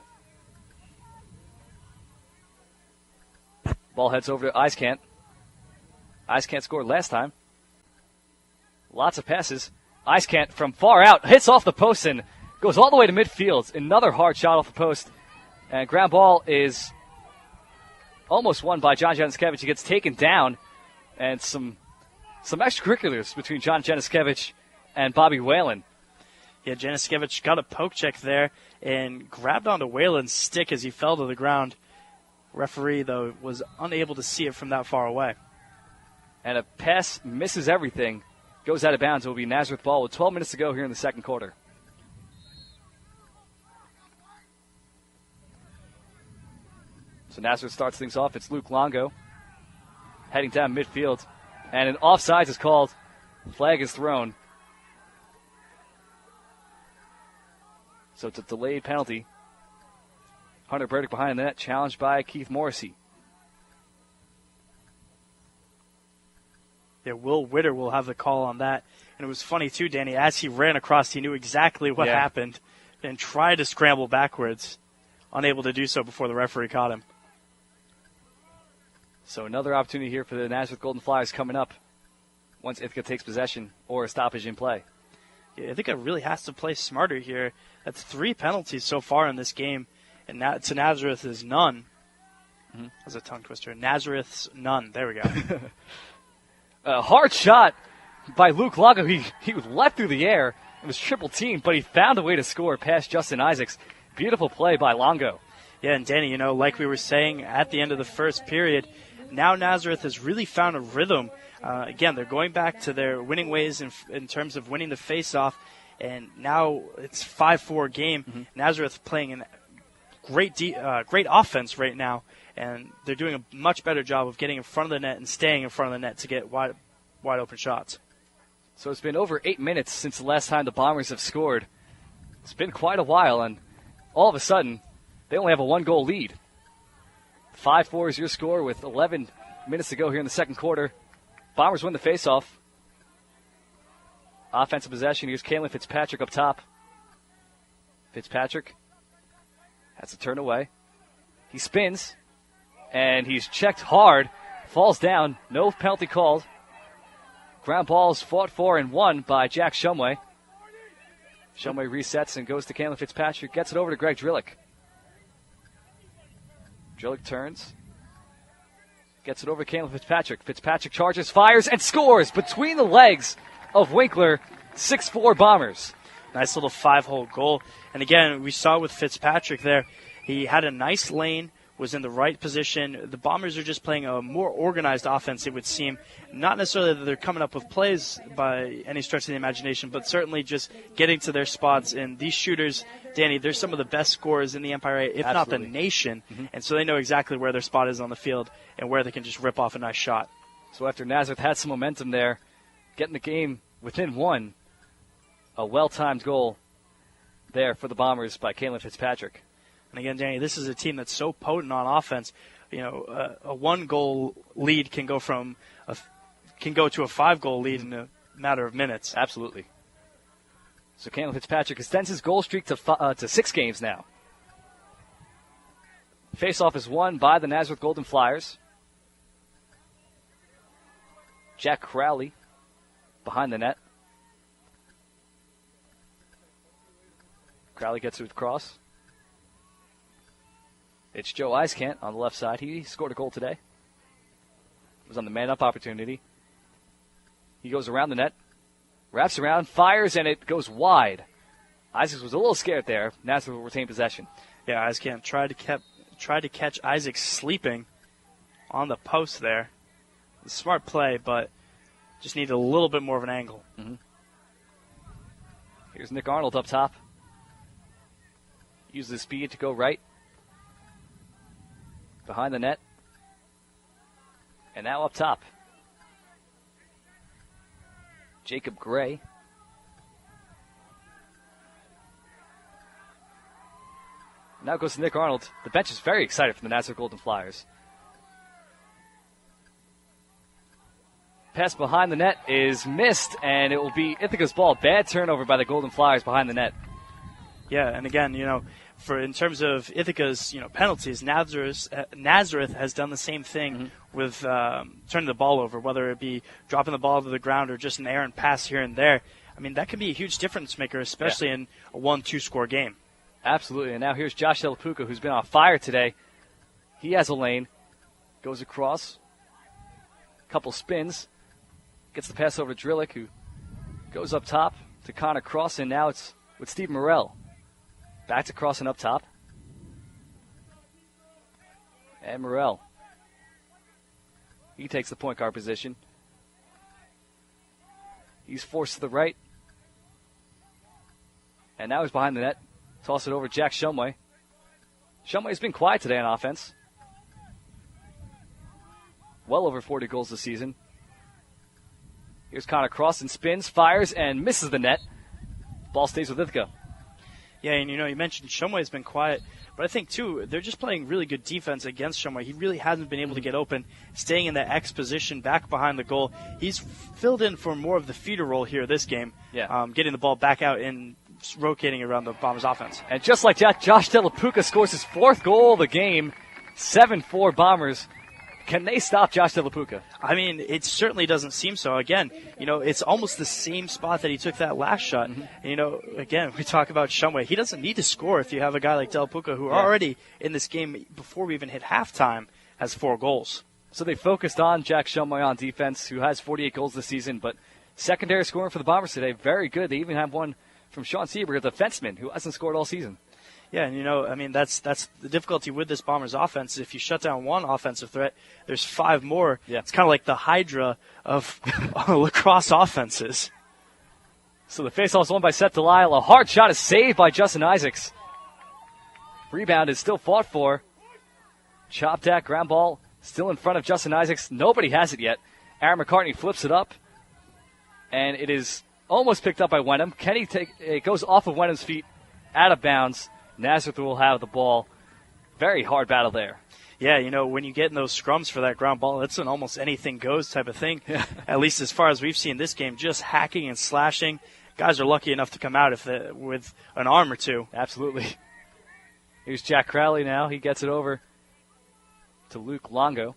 Ball heads over to Eiskamp. Eiskamp scored last time. Lots of passes. Eiskamp from far out hits off the post and goes all the way to midfield. Another hard shot off the post. And ground ball is almost won by John Janiskevich. He gets taken down. And some extracurriculars between John Janiskevich and Bobby Whalen. Yeah, Janiskevich got a poke check there and grabbed onto Whalen's stick as he fell to the ground. Referee, though, was unable to see it from that far away. And a pass misses everything. Goes out of bounds. It will be Nazareth ball with 12 minutes to go here in the second quarter. So Nazareth starts things off. It's Luke Longo heading down midfield. And an offsides is called. Flag is thrown. So it's a delayed penalty. Hunter Burdick behind the net, challenged by Keith Morrissey. Yeah, Will Witter will have the call on that. And it was funny, too, Danny. As he ran across, he knew exactly what happened and tried to scramble backwards. Unable to do so before the referee caught him. So another opportunity here for the Nazareth Golden Flyers coming up once Ithaca takes possession or a stoppage in play. Yeah, Ithaca really has to play smarter here. That's 3 penalties so far in this game, and to Nazareth's none. That's a tongue twister. Nazareth's none. There we go. A hard shot by Luke Longo. He was left through the air. It was triple teamed, but he found a way to score past Justin Isaacs. Beautiful play by Longo. Yeah, and Danny, like we were saying at the end of the first period, now Nazareth has really found a rhythm. Again, they're going back to their winning ways in terms of winning the face-off, and now it's 5-4 game. Nazareth playing a great offense right now, and they're doing a much better job of getting in front of the net and staying in front of the net to get wide open shots. So it's been over 8 minutes since the last time the Bombers have scored. It's been quite a while, and all of a sudden, they only have a 1-goal lead. 5-4 is your score with 11 minutes to go here in the second quarter. Bombers win the faceoff. Offensive possession. Here's Kalen Fitzpatrick up top. Fitzpatrick has to turn away. He spins, and he's checked hard. Falls down. No penalty called. Ground balls fought for and won by Jack Shumway. Shumway resets and goes to Kalen Fitzpatrick. Gets it over to Greg Drillick. Drillick turns. Gets it over to Kalen Fitzpatrick. Fitzpatrick charges, fires, and scores between the legs of Winkler. 6-4 Bombers. Nice little 5-hole goal. And again, we saw with Fitzpatrick there, he had a nice lane, was in the right position. The Bombers are just playing a more organized offense, it would seem. Not necessarily that they're coming up with plays by any stretch of the imagination, but certainly just getting to their spots. And these shooters, Danny, they're some of the best scorers in the Empire 8, if not the nation. And so they know exactly where their spot is on the field and where they can just rip off a nice shot. So after Nazareth had some momentum there, getting the game within one, a well-timed goal there for the Bombers by Kalen Fitzpatrick. And again, Danny, this is a team that's so potent on offense. You know, a one-goal lead can go to a 5-goal lead in a matter of minutes. Absolutely. So Kalen Fitzpatrick extends his goal streak to 6 games now. Face-off is won by the Nazareth Golden Flyers. Jack Crowley behind the net. Crowley gets it with cross. It's Joe Eiskant on the left side. He scored a goal today. It was on the man-up opportunity. He goes around the net, wraps around, fires, and it goes wide. Isaacs was a little scared there. Nazareth will retain possession. Yeah, Eiskant tried to catch Isaac sleeping on the post there. Smart play, but just needed a little bit more of an angle. Here's Nick Arnold up top. Uses his speed to go right. Behind the net. And now up top. Jacob Gray. Now goes to Nick Arnold. The bench is very excited for the Nazareth Golden Flyers. Pass behind the net is missed, and it will be Ithaca's ball. Bad turnover by the Golden Flyers behind the net. Yeah, and again, you know, in terms of Ithaca's, penalties, Nazareth has done the same thing with turning the ball over, whether it be dropping the ball to the ground or just an errant pass here and there. I mean, that can be a huge difference maker, especially in a 1-2 score game. Absolutely. And now here's Josh Delapuca, who's been on fire today. He has a lane, goes across, couple spins, gets the pass over to Drillick, who goes up top to Connor Cross, and now it's with Steve Morrell. Back to Cross and up top. And Morrell. He takes the point guard position. He's forced to the right. And now he's behind the net. Toss it over to Jack Shumway. Shumway's been quiet today on offense. Well over 40 goals this season. Here's Connor Cross and spins, fires, and misses the net. Ball stays with Ithaca. Yeah, and you mentioned Shumway's been quiet, but I think, too, they're just playing really good defense against Shumway. He really hasn't been able to get open, staying in that X position back behind the goal. He's filled in for more of the feeder role here this game, getting the ball back out and rotating around the Bombers' offense. And just like that, Josh Delapuca scores his 4th goal of the game, 7-4 Bombers. Can they stop Josh Delapuca? I mean, it certainly doesn't seem so. Again, it's almost the same spot that he took that last shot. And, again, we talk about Shumway. He doesn't need to score if you have a guy like Delapuca who already in this game, before we even hit halftime, has 4 goals. So they focused on Jack Shumway on defense, who has 48 goals this season. But secondary scoring for the Bombers today, very good. They even have one from Sean Seaberg, a defenseman, who hasn't scored all season. Yeah, and that's the difficulty with this Bombers offense. If you shut down one offensive threat, there's 5 more. Yeah. It's kind of like the Hydra of lacrosse offenses. So the faceoff is won by Seth Delisle. A hard shot is saved by Justin Isaacs. Rebound is still fought for. Chopped at, ground ball still in front of Justin Isaacs. Nobody has it yet. Aaron McCartney flips it up, and it is almost picked up by Wenham. It goes off of Wenham's feet, out of bounds. Nazareth will have the ball. Very hard battle there. Yeah, when you get in those scrums for that ground ball, it's an almost anything goes type of thing. Yeah. At least as far as we've seen this game, just hacking and slashing. Guys are lucky enough to come out with an arm or two. Absolutely. Here's Jack Crowley now. He gets it over to Luke Longo.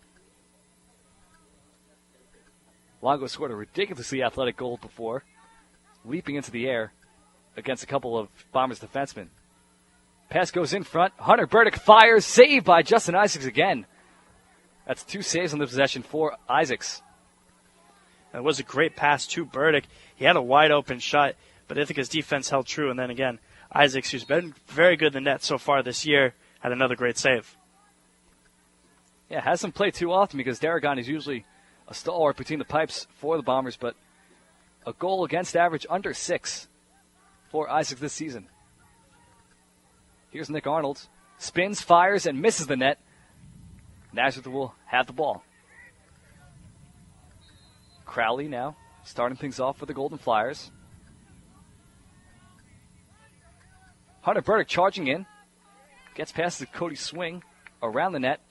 Longo scored a ridiculously athletic goal before, leaping into the air against a couple of Bombers defensemen. Pass goes in front. Hunter Burdick fires. Saved by Justin Isaacs again. That's 2 saves on the possession for Isaacs. It was a great pass to Burdick. He had a wide open shot, but Ithaca's defense held true. And then again, Isaacs, who's been very good in the net so far this year, had another great save. Yeah, hasn't played too often because Darragon is usually a stalwart between the pipes for the Bombers, but a goal against average under 6 for Isaac this season. Here's Nick Arnold. Spins, fires, and misses the net. Nazareth will have the ball. Crowley now starting things off for the Golden Flyers. Hunter Burdick charging in. Gets past the Cody Swing around the net.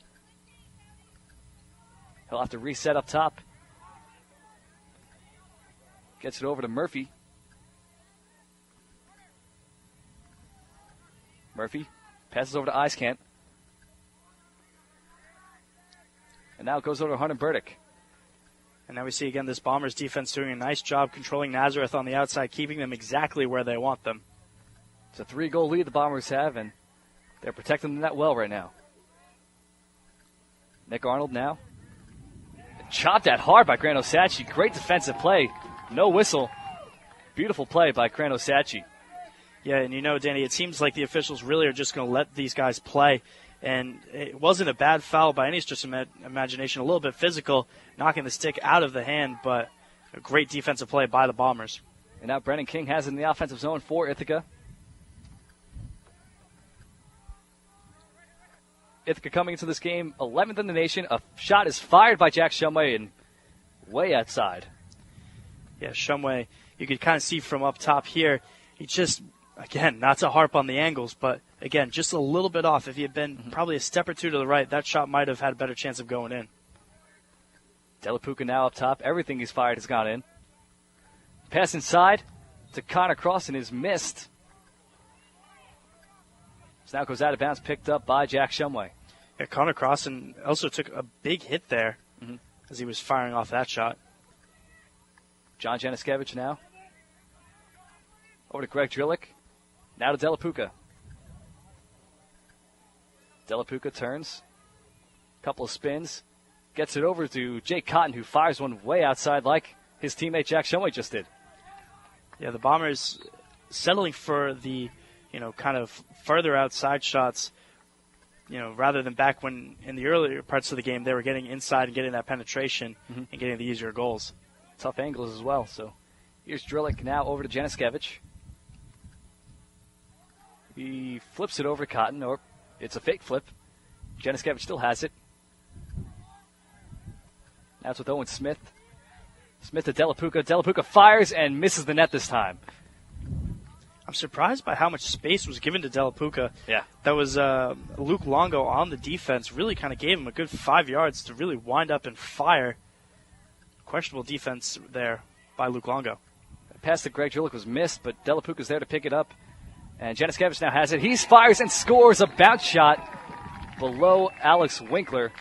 He'll have to reset up top. Gets it over to Murphy. Murphy passes over to Eiskant. And now it goes over to Hunter Burdick. And now we see again this Bombers defense doing a nice job controlling Nazareth on the outside, keeping them exactly where they want them. It's a 3-goal lead the Bombers have, and they're protecting the net well right now. Nick Arnold now. Chopped at hard by Grant Osachi. Great defensive play. No whistle. Beautiful play by Grant Osachi. Yeah, and you know, Danny, it seems like the officials really are just going to let these guys play. And it wasn't a bad foul by any stretch of imagination. A little bit physical, knocking the stick out of the hand, but a great defensive play by the Bombers. And now Brennan King has it in the offensive zone for Ithaca. Ithaca coming into this game 11th in the nation. A shot is fired by Jack Shumway and way outside. Yeah, Shumway, you could kind of see from up top here, he just, again, not to harp on the angles, but again, just a little bit off. If he had been probably a step or two to the right, that shot might have had a better chance of going in. Delapuka now up top. Everything he's fired has gone in. Pass inside to Connor Crossan is missed. So now goes out of bounds, picked up by Jack Shumway. Yeah, Connor Crossan also took a big hit there as he was firing off that shot. John Janiskevich now. Over to Greg Drillick. Now to Delapuka. Delapuka turns. Couple of spins. Gets it over to Jake Cotton, who fires one way outside like his teammate Jack Shumway just did. Yeah, the Bombers settling for the, kind of further outside shots, rather than back when in the earlier parts of the game they were getting inside and getting that penetration and getting the easier goals. Tough angles as well. So here's Drillick now over to Janiskevich. He flips it over to Cotton, or it's a fake flip. Janiskevich still has it. That's with Owen Smith. Smith to Delapuka. Delapuka fires and misses the net this time. I'm surprised by how much space was given to Delapuka. Yeah. That was Luke Longo on the defense. Really kind of gave him a good 5 yards to really wind up and fire. Questionable defense there by Luke Longo. The pass to Greg Drillick was missed, but Delapuka's there to pick it up. And Janiskevich now has it. He fires and scores a bounce shot below Alex Winkler.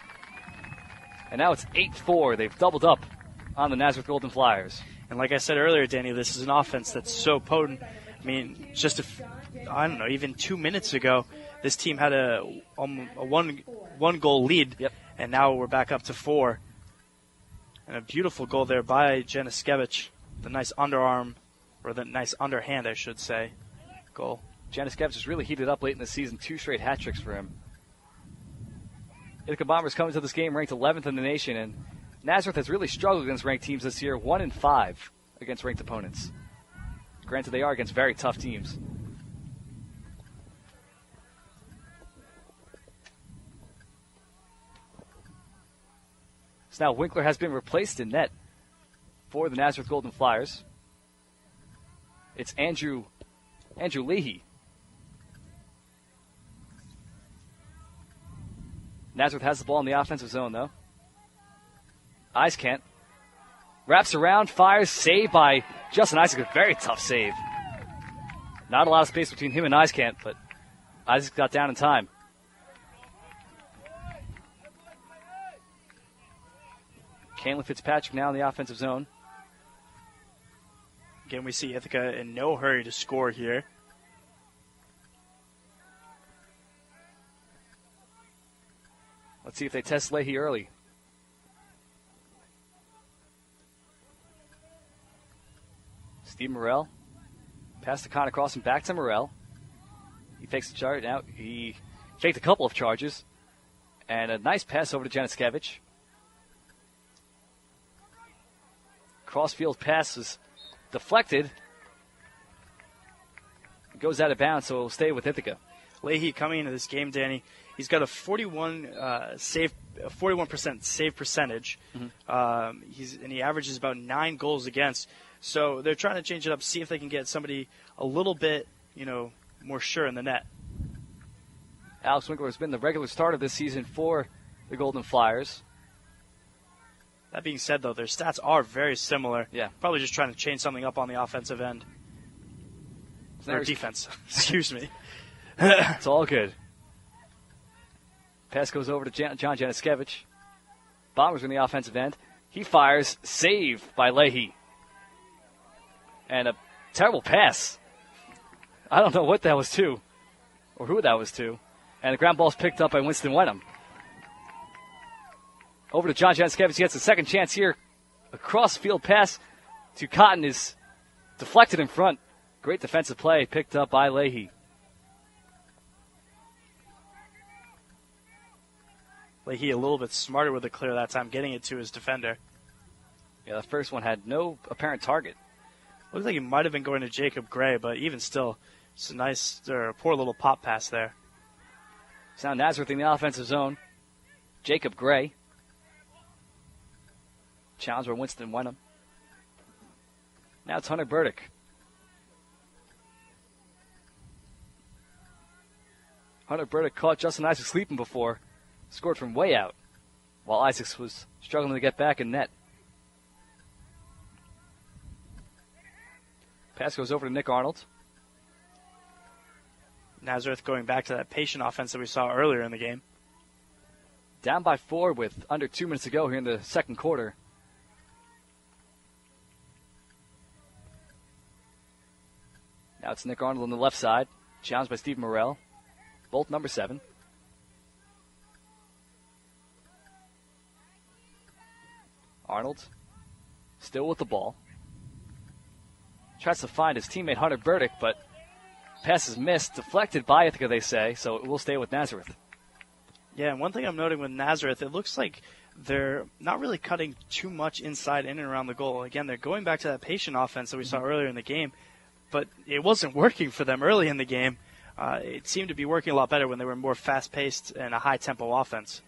And now it's 8-4. They've doubled up on the Nazareth Golden Flyers. And like I said earlier, Danny, this is an offense that's so potent. I mean, just even 2 minutes ago, this team had a one goal lead. Yep. And now we're back up to 4. And a beautiful goal there by Janiskevich. The nice underarm, or the nice underhand, I should say, goal. Janiskevich has really heated up late in the season. 2 straight hat tricks for him. Ithaca Bombers coming to this game ranked 11th in the nation, and Nazareth has really struggled against ranked teams this year, 1-5 against ranked opponents. Granted, they are against very tough teams. So now Winkler has been replaced in net for the Nazareth Golden Flyers. It's Andrew Leahy. Nazareth has the ball in the offensive zone, though. Eiskant wraps around, fires, saved by Justin Isaac. A very tough save. Not a lot of space between him and Eiskant, but Isaac got down in time. Cantley Fitzpatrick now in the offensive zone. Again, we see Ithaca in no hurry to score here. Let's see if they test Leahy early. Steve Morrell. Pass to Connor Cross and back to Morrell. He fakes the charge. Now he faked a couple of charges. And a nice pass over to Janiskevich. Crossfield pass is deflected. It goes out of bounds, so it will stay with Ithaca. Leahy coming into this game, Danny, he's got a 41% save percentage. And he averages about 9 goals against. So they're trying to change it up, see if they can get somebody a little bit, more sure in the net. Alex Winkler has been the regular starter this season for the Golden Flyers. That being said, though, their stats are very similar. Yeah. Probably just trying to change something up on the offensive end. Or defense. Excuse me. It's all good. Pass goes over to John Janiskevich. Bombers in the offensive end. He fires. Save by Leahy. And a terrible pass. I don't know what that was to, or who that was to. And the ground ball's picked up by Winston Wenham. Over to John Janiskevich. He gets a second chance here. A cross-field pass to Cotton is deflected in front. Great defensive play picked up by Leahy. Leahy a little bit smarter with the clear that time, getting it to his defender. Yeah, the first one had no apparent target. Looks like he might have been going to Jacob Gray, but even still, it's a poor little pop pass there. It's now Nazareth in the offensive zone. Jacob Gray. Challenge by Winston Wenham. Now it's Hunter Burdick. Hunter Burdick caught Justin Isaacs sleeping before. Scored from way out, while Isaacs was struggling to get back in net. Pass goes over to Nick Arnold. Nazareth going back to that patient offense that we saw earlier in the game. Down by 4 with under 2 minutes to go here in the second quarter. Now it's Nick Arnold on the left side. Challenged by Steve Morrell. Bolt number 7. Arnold still with the ball. Tries to find his teammate Hunter Burdick, but pass is missed. Deflected by Ithaca, they say, so it will stay with Nazareth. Yeah, and one thing I'm noting with Nazareth, it looks like they're not really cutting too much inside in and around the goal. Again, they're going back to that patient offense that we saw earlier in the game, but it wasn't working for them early in the game. It seemed to be working a lot better when they were more fast-paced and a high-tempo offense.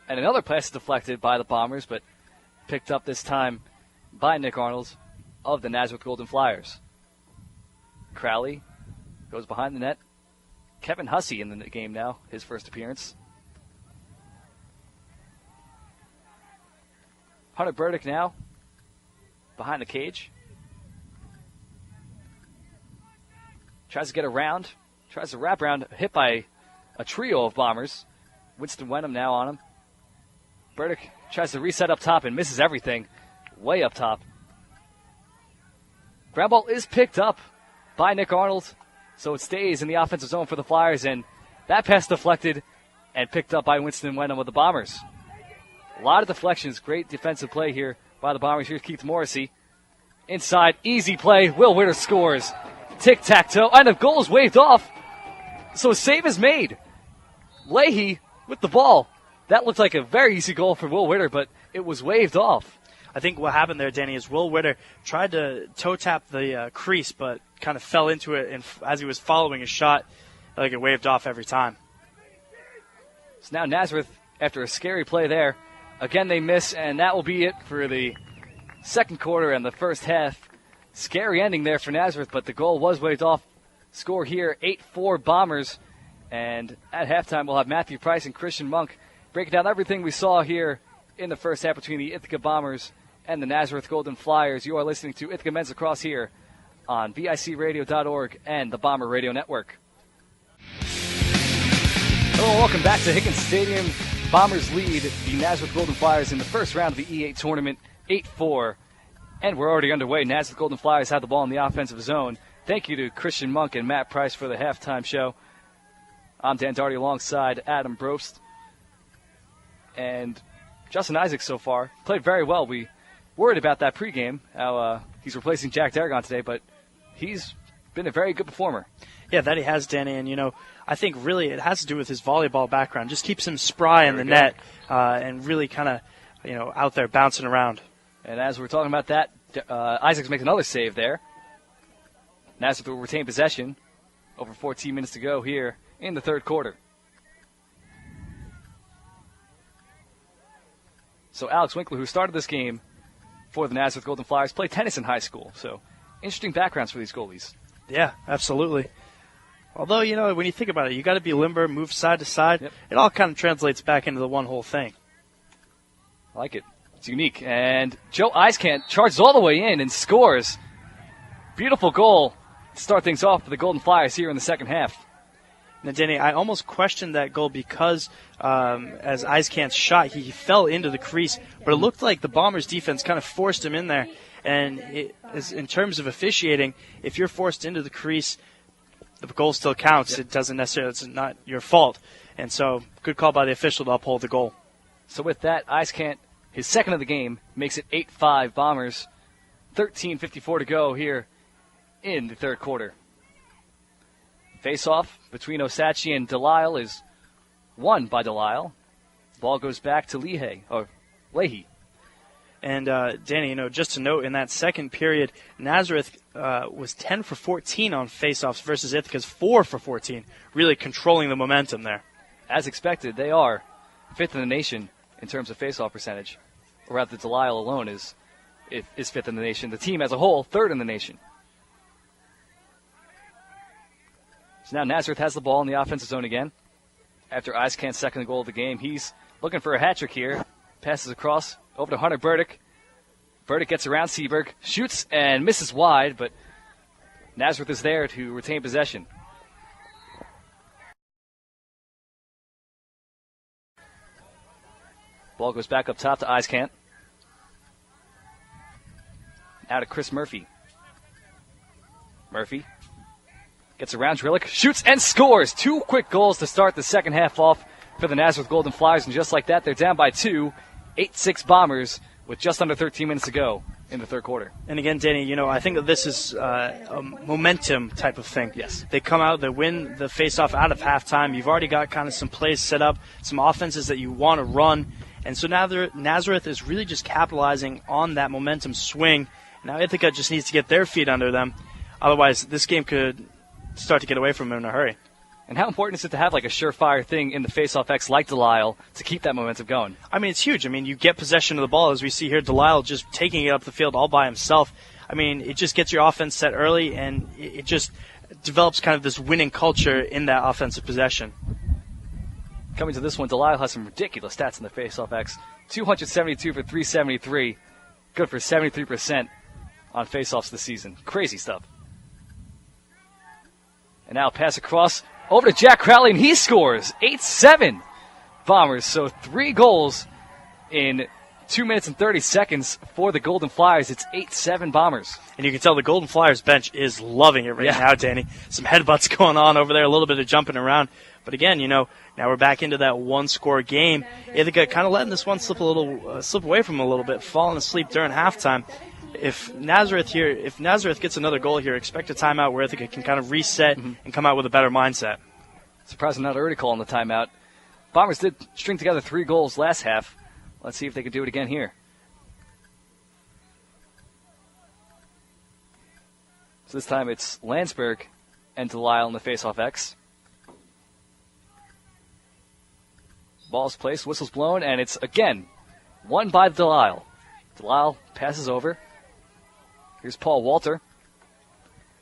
And another pass deflected by the Bombers, but picked up this time by Nick Arnold of the Nazareth Golden Flyers. Crowley goes behind the net. Kevin Hussey in the game now, his first appearance. Hunter Burdick now behind the cage. Tries to get around. Tries to wrap around. Hit by a trio of Bombers. Winston Wenham now on him. Burdick tries to reset up top and misses everything. Way up top. Ground ball is picked up by Nick Arnold. So it stays in the offensive zone for the Flyers. And that pass deflected and picked up by Winston Wenham of the Bombers. A lot of deflections. Great defensive play here by the Bombers. Here's Keith Morrissey. Inside. Easy play. Will Witter scores. Tic-tac-toe. And the goal is waved off. So a save is made. Leahy with the ball. That looked like a very easy goal for Will Witter, but it was waved off. I think what happened there, Danny, is Will Witter tried to toe tap the crease, but kind of fell into it, and as he was following his shot, like it waved off every time. So now Nazareth, after a scary play there, again they miss, and that will be it for the second quarter and the first half. Scary ending there for Nazareth, but the goal was waved off. Score here, 8-4 Bombers. And at halftime, we'll have Matthew Price and Christian Monk breaking down everything we saw here in the first half between the Ithaca Bombers and the Nazareth Golden Flyers. You are listening to Ithaca Men's Lacrosse here on vicradio.org and the Bomber Radio Network. Hello and welcome back to Higgins Stadium. Bombers lead the Nazareth Golden Flyers in the first round of the E8 tournament, 8-4. And we're already underway. Nazareth Golden Flyers have the ball in the offensive zone. Thank you to Christian Monk and Matt Price for the halftime show. I'm Dan Doherty alongside Adam Brobst. And Justin Isaacs so far played very well. We worried about that pregame, how he's replacing Jack Darragon today, but he's been a very good performer. Yeah, that he has, Danny. And, I think really it has to do with his volleyball background. Just keeps him spry in the net and really kind of, out there bouncing around. And as we're talking about that, Isaacs makes another save there. Nazareth will retain possession. Over 14 minutes to go here in the third quarter. So Alex Winkler, who started this game for the Nazareth Golden Flyers, played tennis in high school. So interesting backgrounds for these goalies. Yeah, absolutely. Although, when you think about it, you got to be limber, move side to side. Yep. It all kind of translates back into the one whole thing. I like it. It's unique. And Joe Eiskamp charges all the way in and scores. Beautiful goal to start things off for the Golden Flyers here in the second half. Now, Danny, I almost questioned that goal because as Eiskamp's shot, he fell into the crease. But it looked like the Bombers' defense kind of forced him in there. And in terms of officiating, if you're forced into the crease, the goal still counts. Yep. It doesn't necessarily, it's not your fault. And so, good call by the official to uphold the goal. So with that, Eiskamp, his second of the game, makes it 8-5 Bombers. 13:54 to go here in the third quarter. Face-off between Osachi and Delisle is won by Delisle. Ball goes back to Leahy. And, Danny, just to note, in that second period, Nazareth was 10 for 14 on face-offs versus Ithaca's 4 for 14, really controlling the momentum there. As expected, they are fifth in the nation in terms of face-off percentage. Or rather, Delisle alone is fifth in the nation. The team as a whole, third in the nation. So now Nazareth has the ball in the offensive zone again. After Eiskamp's second goal of the game, he's looking for a hat trick here. Passes across over to Hunter Burdick. Burdick gets around Seberg, shoots and misses wide, but Nazareth is there to retain possession. Ball goes back up top to Eiskamp. Now to Chris Murphy. Murphy gets around Drillick, shoots and scores. 2 quick goals to start the second half off for the Nazareth Golden Flyers, and just like that, they're down by 2, 8-6 Bombers with just under 13 minutes to go in the third quarter. And again, Danny, I think that this is a momentum type of thing. Yes. They come out, they win the face-off out of halftime. You've already got kind of some plays set up, some offenses that you want to run. And so now Nazareth is really just capitalizing on that momentum swing. Now Ithaca just needs to get their feet under them. Otherwise, this game could start to get away from them in a hurry. And how important is it to have like a surefire thing in the face-off X like Delisle to keep that momentum going? I mean, it's huge. I mean, you get possession of the ball, as we see here, Delisle just taking it up the field all by himself. I mean, it just gets your offense set early, and it just develops kind of this winning culture in that offensive possession. Coming to this one, Delisle has some ridiculous stats in the face-off X. 272 for 373. Good for 73% on face-offs this season. Crazy stuff. And now pass across over to Jack Crowley, and he scores. 8-7 Bombers. So 3 goals in 2 minutes and 30 seconds for the Golden Flyers. It's 8-7 Bombers. And you can tell the Golden Flyers bench is loving it right now, Danny. Some headbutts going on over there, a little bit of jumping around. But again, now we're back into that one-score game. Ithaca kind of letting this one slip away from them a little bit, falling asleep during halftime. If Nazareth gets another goal here, expect a timeout where Ithaca can kind of reset and come out with a better mindset. Surprised I'm not already calling the timeout. Bombers did string together 3 goals last half. Let's see if they can do it again here. So this time it's Landsberg and Delisle in the face-off X. Ball's placed, whistle's blown, and it's again won by Delisle. Delisle passes over. Here's Paul Walter.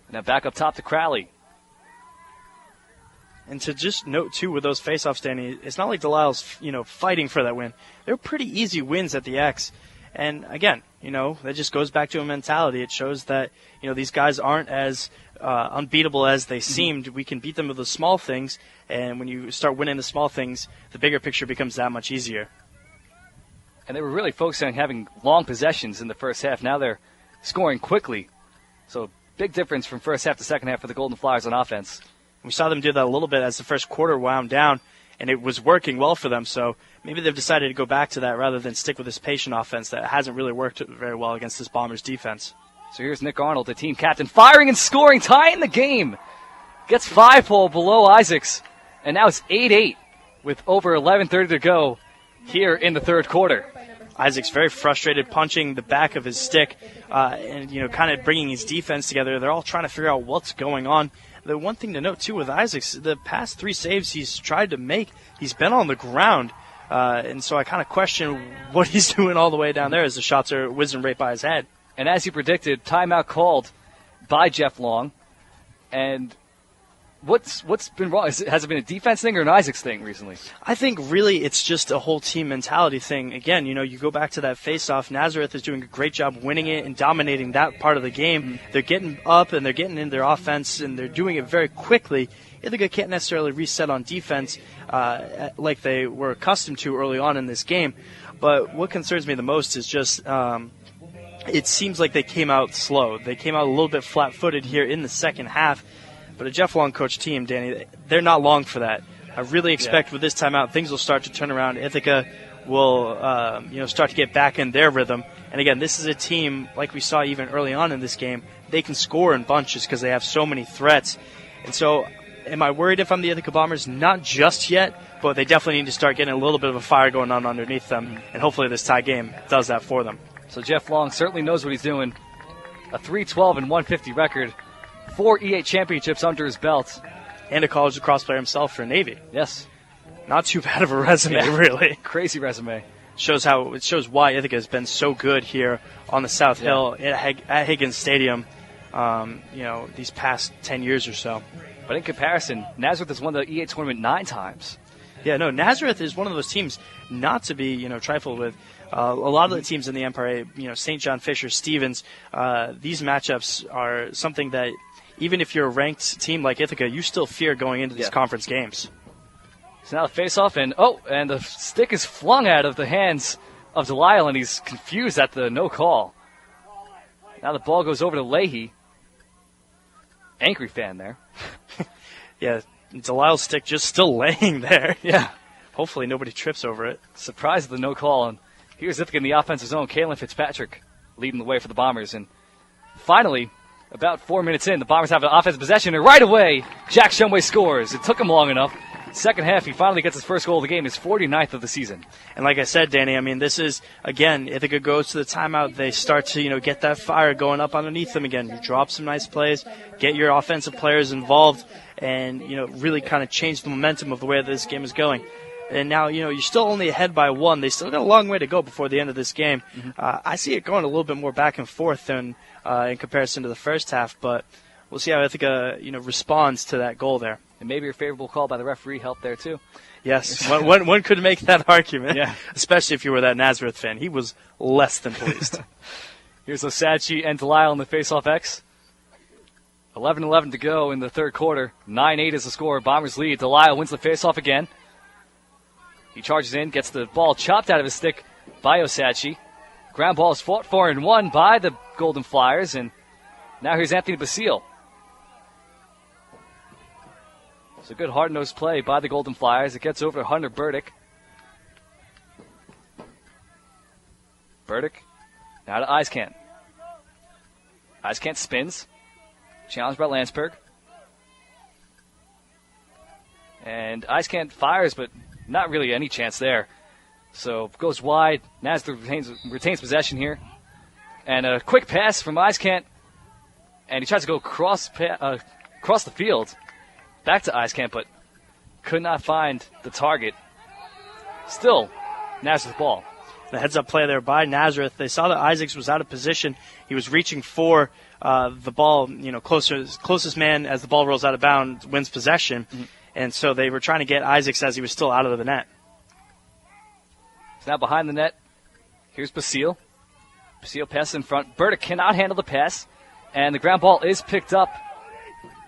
And now back up top to Crowley. And to just note, too, with those face-offs, Danny, it's not like Delisle's, fighting for that win. They're pretty easy wins at the X. And, again, that just goes back to a mentality. It shows that, these guys aren't as unbeatable as they seemed. We can beat them with the small things. And when you start winning the small things, the bigger picture becomes that much easier. And they were really focusing on having long possessions in the first half. Now they're scoring quickly. So big difference from first half to second half for the Golden Flyers on offense. We saw them do that a little bit as the first quarter wound down, and it was working well for them. So maybe they've decided to go back to that rather than stick with this patient offense that hasn't really worked very well against this Bombers defense. So here's Nick Arnold, the team captain, firing and scoring, tying the game. Gets 5-pole below Isaacs. And now it's 8-8 with over 11:30 to go here in the third quarter. Isaac's very frustrated, punching the back of his stick and, kind of bringing his defense together. They're all trying to figure out what's going on. The one thing to note, too, with Isaacs, the past 3 saves he's tried to make, he's been on the ground. And so I kind of question what he's doing all the way down there as the shots are whizzing right by his head. And as you predicted, timeout called by Jeff Long. And what's been wrong? Has it been a defense thing or an Isaacs thing recently? I think really it's just a whole team mentality thing. Again, you go back to that face-off. Nazareth is doing a great job winning it and dominating that part of the game. Mm-hmm. They're getting up and they're getting in their offense and they're doing it very quickly. Ithaca can't necessarily reset on defense like they were accustomed to early on in this game. But what concerns me the most is just it seems like they came out slow. They came out a little bit flat-footed here in the second half. But a Jeff Long coach team, Danny, they're not long for that. I really expect with this timeout, things will start to turn around. Ithaca will, start to get back in their rhythm. And again, this is a team, like we saw even early on in this game, they can score in bunches because they have so many threats. And so, am I worried if I'm the Ithaca Bombers? Not just yet, but they definitely need to start getting a little bit of a fire going on underneath them. And hopefully this tie game does that for them. So Jeff Long certainly knows what he's doing. A 3-12 and 150 record. 4 E8 championships under his belt. And a college lacrosse player himself for Navy. Yes. Not too bad of a resume, really. Crazy resume. It shows why Ithaca has been so good here on the South Hill at Higgins Stadium, these past 10 years or so. But in comparison, Nazareth has won the E8 tournament 9 times. Yeah, no, Nazareth is one of those teams not to be, trifled with. A lot of the teams in the Empire, St. John Fisher, Stevens, these matchups are something that even if you're a ranked team like Ithaca, you still fear going into these conference games. So now the face-off, and the stick is flung out of the hands of Delisle, and he's confused at the no call. Now the ball goes over to Leahy. Angry fan there. Yeah, Delisle's stick just still laying there. Yeah. Hopefully nobody trips over it. Surprised at the no call, and here's Ithaca in the offensive zone. Kalen Fitzpatrick leading the way for the Bombers, and finally, about 4 minutes in, the Bombers have an offensive possession, and right away, Jack Shumway scores. It took him long enough. Second half, he finally gets his first goal of the game, his 49th of the season. And like I said, Danny, this is, again, Ithaca goes to the timeout. They start to, get that fire going up underneath them again. You drop some nice plays, get your offensive players involved, and, really kind of change the momentum of the way this game is going. And now, you're still only ahead by 1. They still got a long way to go before the end of this game. Mm-hmm. I see it going a little bit more back and forth than in comparison to the first half, but we'll see how Ithaca, responds to that goal there. And maybe a favorable call by the referee helped there, too. Yes, one could make that argument, yeah. Especially if you were that Nazareth fan. He was less than pleased. Here's Osadchi and Delisle in the face-off X. 11-11 to go in the third quarter. 9-8 is the score. Bombers lead. Delisle wins the face-off again. He charges in, gets the ball chopped out of his stick by Osadchi. Ground ball is fought for and won by the Golden Flyers, and now here's Anthony Basile. It's a good hard-nosed play by the Golden Flyers. It gets over to Hunter Burdick. Burdick now to Eiskant. Eiskant spins. Challenged by Landsberg. And Eiskant fires, but not really any chance there. So goes wide. Nazareth retains possession here. And a quick pass from Eiskant. And he tries to go across the field. Back to Eiskant, but could not find the target. Still, Nazareth ball. The heads-up play there by Nazareth. They saw that Isaacs was out of position. He was reaching for the ball, closest man as the ball rolls out of bounds wins possession. Mm-hmm. And so they were trying to get Isaacs as he was still out of the net. It's now behind the net. Here's Basile. Basile passes in front. Burdick cannot handle the pass. And the ground ball is picked up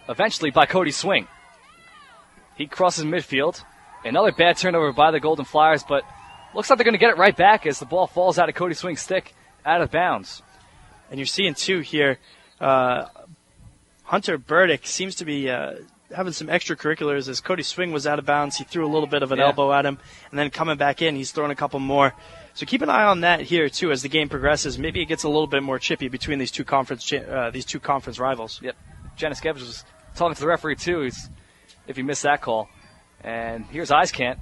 eventually by Cody Swing. He crosses midfield. Another bad turnover by the Golden Flyers, but looks like they're going to get it right back as the ball falls out of Cody Swing's stick out of bounds. And you're seeing, too, here, Hunter Burdick seems to be having some extracurriculars as Cody Swing was out of bounds. He threw a little bit of an elbow at him, and then coming back in, he's throwing a couple more. So keep an eye on that here, too, as the game progresses. Maybe it gets a little bit more chippy between these two conference rivals. Yep. Januszkiewicz was talking to the referee, too, if he missed that call. And here's Eiskamp.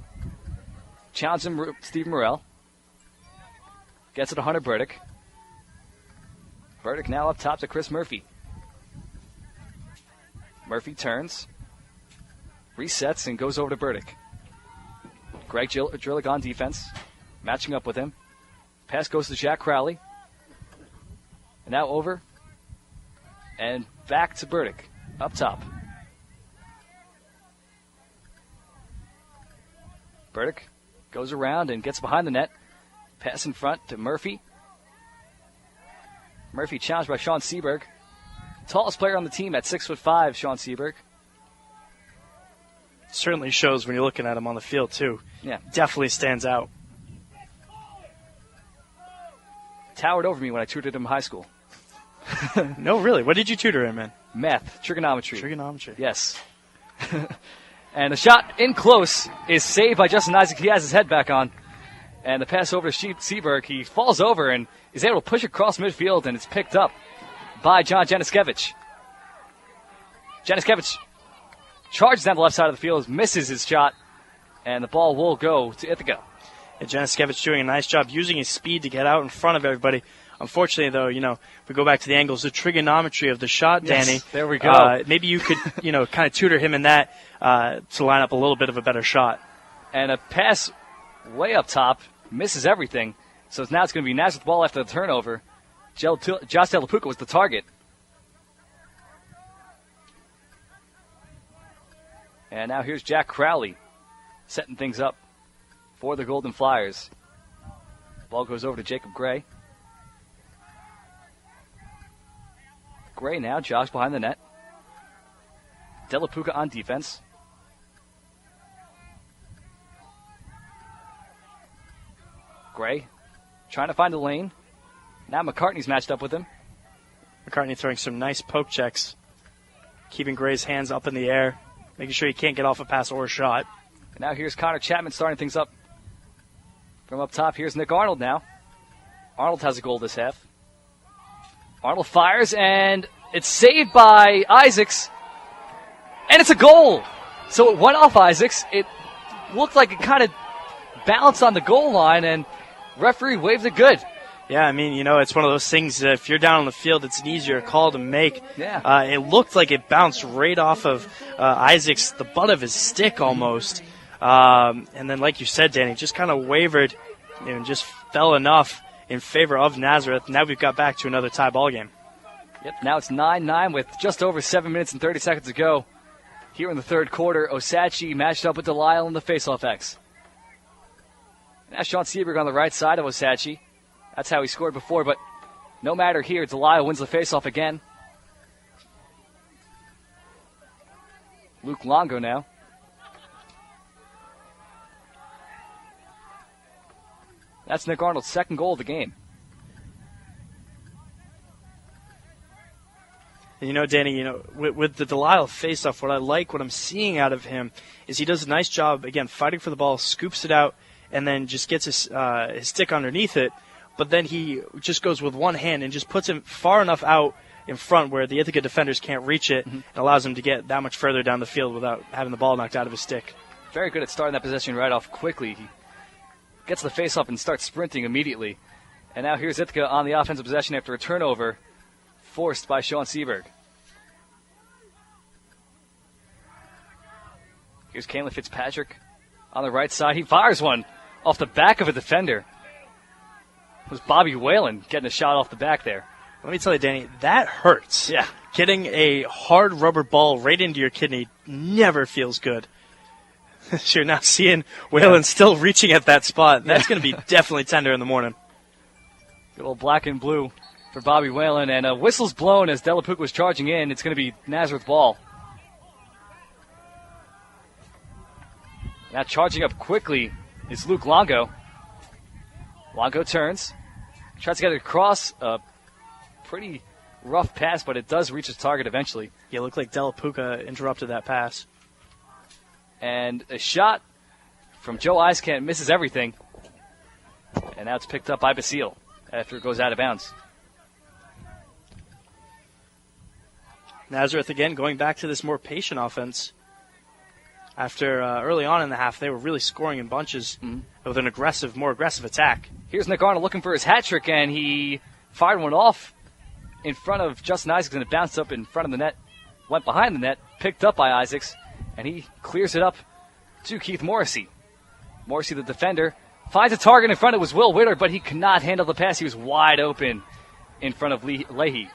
Challenging Steve Morrell. Gets it to Hunter Burdick. Burdick now up top to Chris Murphy. Murphy turns, resets, and goes over to Burdick. Greg Drillick on defense, matching up with him. Pass goes to Jack Crowley. And now over and back to Burdick, up top. Burdick goes around and gets behind the net. Pass in front to Murphy. Murphy challenged by Sean Seberg. Tallest player on the team at 6'5", Sean Seberg. Certainly shows when you're looking at him on the field, too. Yeah. Definitely stands out. Towered over me when I tutored him in high school. No, really? What did you tutor him in? Math, trigonometry. Trigonometry. Yes. And the shot in close is saved by Justin Isaac. He has his head back on. And the pass over to Seberg. He falls over and is able to push across midfield, and it's picked up by John Janiskevich. Janiskevich charges down the left side of the field, misses his shot, and the ball will go to Ithaca. And Janiskevich doing a nice job using his speed to get out in front of everybody. Unfortunately, though, if we go back to the angles, the trigonometry of the shot, Danny. Yes, there we go. Maybe you could, kind of tutor him in that to line up a little bit of a better shot. And a pass way up top, misses everything. So now it's going to be Nazareth ball after the turnover. Josh Delapuca was the target. And now here's Jack Crowley setting things up for the Golden Flyers. Ball goes over to Jacob Gray. Gray now, Josh behind the net. Delapuca on defense. Gray trying to find a lane. Now McCartney's matched up with him. McCartney throwing some nice poke checks, keeping Gray's hands up in the air, making sure he can't get off a pass or a shot. And now here's Connor Chapman starting things up from up top. Here's Nick Arnold now. Arnold has a goal this half. Arnold fires, and it's saved by Isaacs. And it's a goal. So it went off Isaacs. It looked like it kind of bounced on the goal line, and referee waved it good. Yeah, I mean, it's one of those things that if you're down on the field, it's an easier call to make. Yeah. It looked like it bounced right off of Isaacs, the butt of his stick almost. And then, like you said, Danny, just kind of wavered and just fell enough in favor of Nazareth. Now we've got back to another tie ball game. Yep, now it's 9-9 with just over 7 minutes and 30 seconds to go. Here in the third quarter, Osachi matched up with Delisle in the faceoff X. Now Sean Seberg on the right side of Osachi. That's how he scored before, but no matter here, Delisle wins the faceoff again. Luke Longo now. That's Nick Arnold's second goal of the game. And Danny, with the Delisle faceoff, what I'm seeing out of him is he does a nice job, again, fighting for the ball, scoops it out, and then just gets his stick underneath it. But then he just goes with one hand and just puts him far enough out in front where the Ithaca defenders can't reach it, and allows him to get that much further down the field without having the ball knocked out of his stick. Very good at starting that possession right off quickly. He gets the face-off and starts sprinting immediately. And now here's Ithaca on the offensive possession after a turnover forced by Sean Seberg. Here's Kaylin Fitzpatrick on the right side. He fires one off the back of a defender. It was Bobby Whalen getting a shot off the back there. Let me tell you, Danny, that hurts. Yeah. Getting a hard rubber ball right into your kidney never feels good. You're now seeing Whalen still reaching at that spot. That's going to be definitely tender in the morning. Good old black and blue for Bobby Whalen. And a whistle's blown as Delapuca was charging in. It's going to be Nazareth ball. Now charging up quickly is Luke Longo. Longo turns. Tries to get it across. A pretty rough pass, but it does reach its target eventually. Yeah, it looked like Delapuca interrupted that pass. And a shot from Joe Eiskamp misses everything. And now it's picked up by Basile after it goes out of bounds. Nazareth again going back to this more patient offense. After early on in the half, they were really scoring in bunches with an more aggressive attack. Here's Nick Arnold looking for his hat trick, and he fired one off in front of Justin Isaacs, and it bounced up in front of the net, went behind the net, picked up by Isaacs, and he clears it up to Keith Morrissey. Morrissey, the defender, finds a target in front. It was Will Witter, but he could not handle the pass. He was wide open in front of Leahy.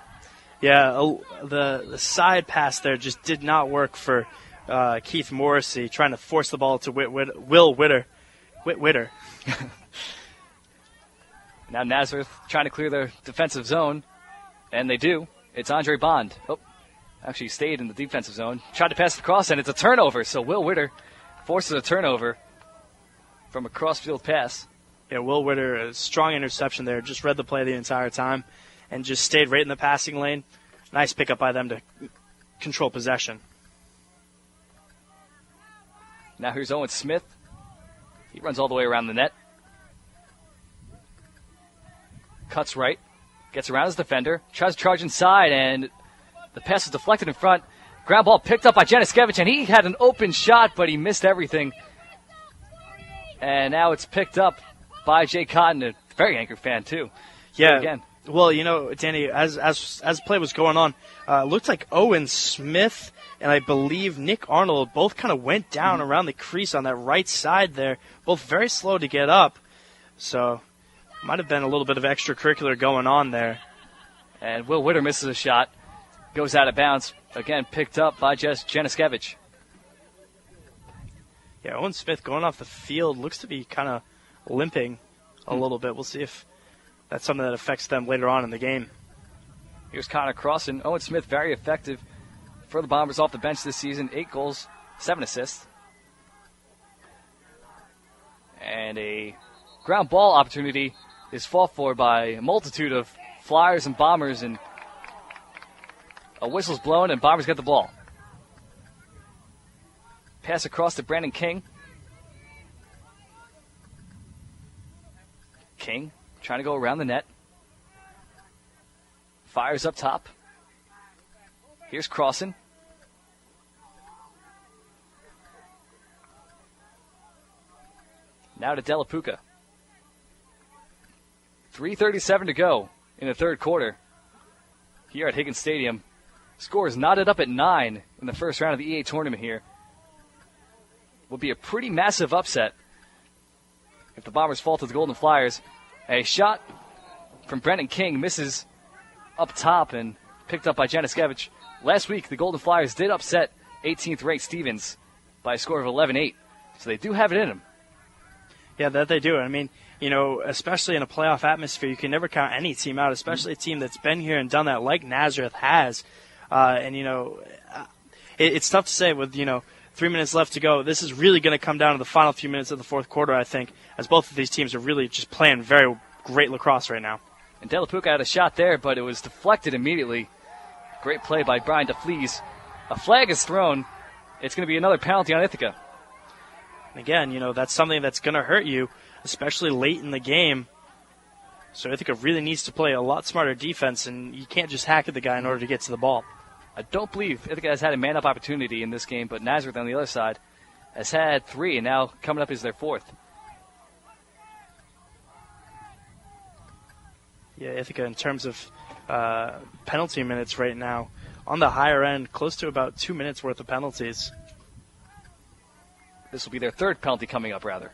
Yeah, the side pass there just did not work for Keith Morrissey, trying to force the ball to Will Witter. Witter. Now Nazareth trying to clear their defensive zone, and they do. It's Andre Bond. Oh, actually stayed in the defensive zone. Tried to pass it across, and it's a turnover. So Will Witter forces a turnover from a cross-field pass. Yeah, Will Witter, a strong interception there. Just read the play the entire time and just stayed right in the passing lane. Nice pickup by them to control possession. Now here's Owen Smith. He runs all the way around the net. Cuts right. Gets around his defender. Tries to charge inside, and the pass is deflected in front. Ground ball picked up by Janiskevich, and he had an open shot, but he missed everything. And now it's picked up by Jay Cotton, a very Anchor fan, too. Yeah. Again. Well, Danny, as play was going on, looked like Owen Smith and I believe Nick Arnold both kind of went down around the crease on that right side there, both very slow to get up. So might have been a little bit of extracurricular going on there. And Will Witter misses a shot, goes out of bounds, again picked up by Janiskevich. Yeah, Owen Smith going off the field looks to be kind of limping a little bit. We'll see if that's something that affects them later on in the game. Here's Connor Crossan. Owen Smith, very effective for the Bombers off the bench this season. 8 goals, 7 assists. And a ground ball opportunity is fought for by a multitude of Flyers and Bombers, and a whistle's blown and Bombers get the ball. Pass across to Brandon King. King trying to go around the net. Fires up top. Here's Crossan. Now to Delapuka. 3:37 to go in the third quarter here at Higgins Stadium. Score is knotted up at 9 in the first round of the EA tournament here. Will be a pretty massive upset if the Bombers fall to the Golden Flyers. A shot from Brendan King misses up top and picked up by Janiskevich. Last week, the Golden Flyers did upset 18th-ranked Stevens by a score of 11-8, so they do have it in them. Yeah, that they do. I mean, especially in a playoff atmosphere, you can never count any team out, especially a team that's been here and done that like Nazareth has. It's tough to say with, 3 minutes left to go. This is really going to come down to the final few minutes of the fourth quarter, I think, as both of these teams are really just playing very great lacrosse right now. And Delapuka had a shot there, but it was deflected immediately. Great play by Brian DeFlees. A flag is thrown. It's going to be another penalty on Ithaca. Again, that's something that's going to hurt you, especially late in the game. So Ithaca really needs to play a lot smarter defense, and you can't just hack at the guy in order to get to the ball. I don't believe Ithaca has had a man-up opportunity in this game, but Nazareth on the other side has had 3, and now coming up is their 4th. Yeah, Ithaca in terms of penalty minutes right now, on the higher end, close to about 2 minutes worth of penalties. This will be their 3rd penalty coming up, rather.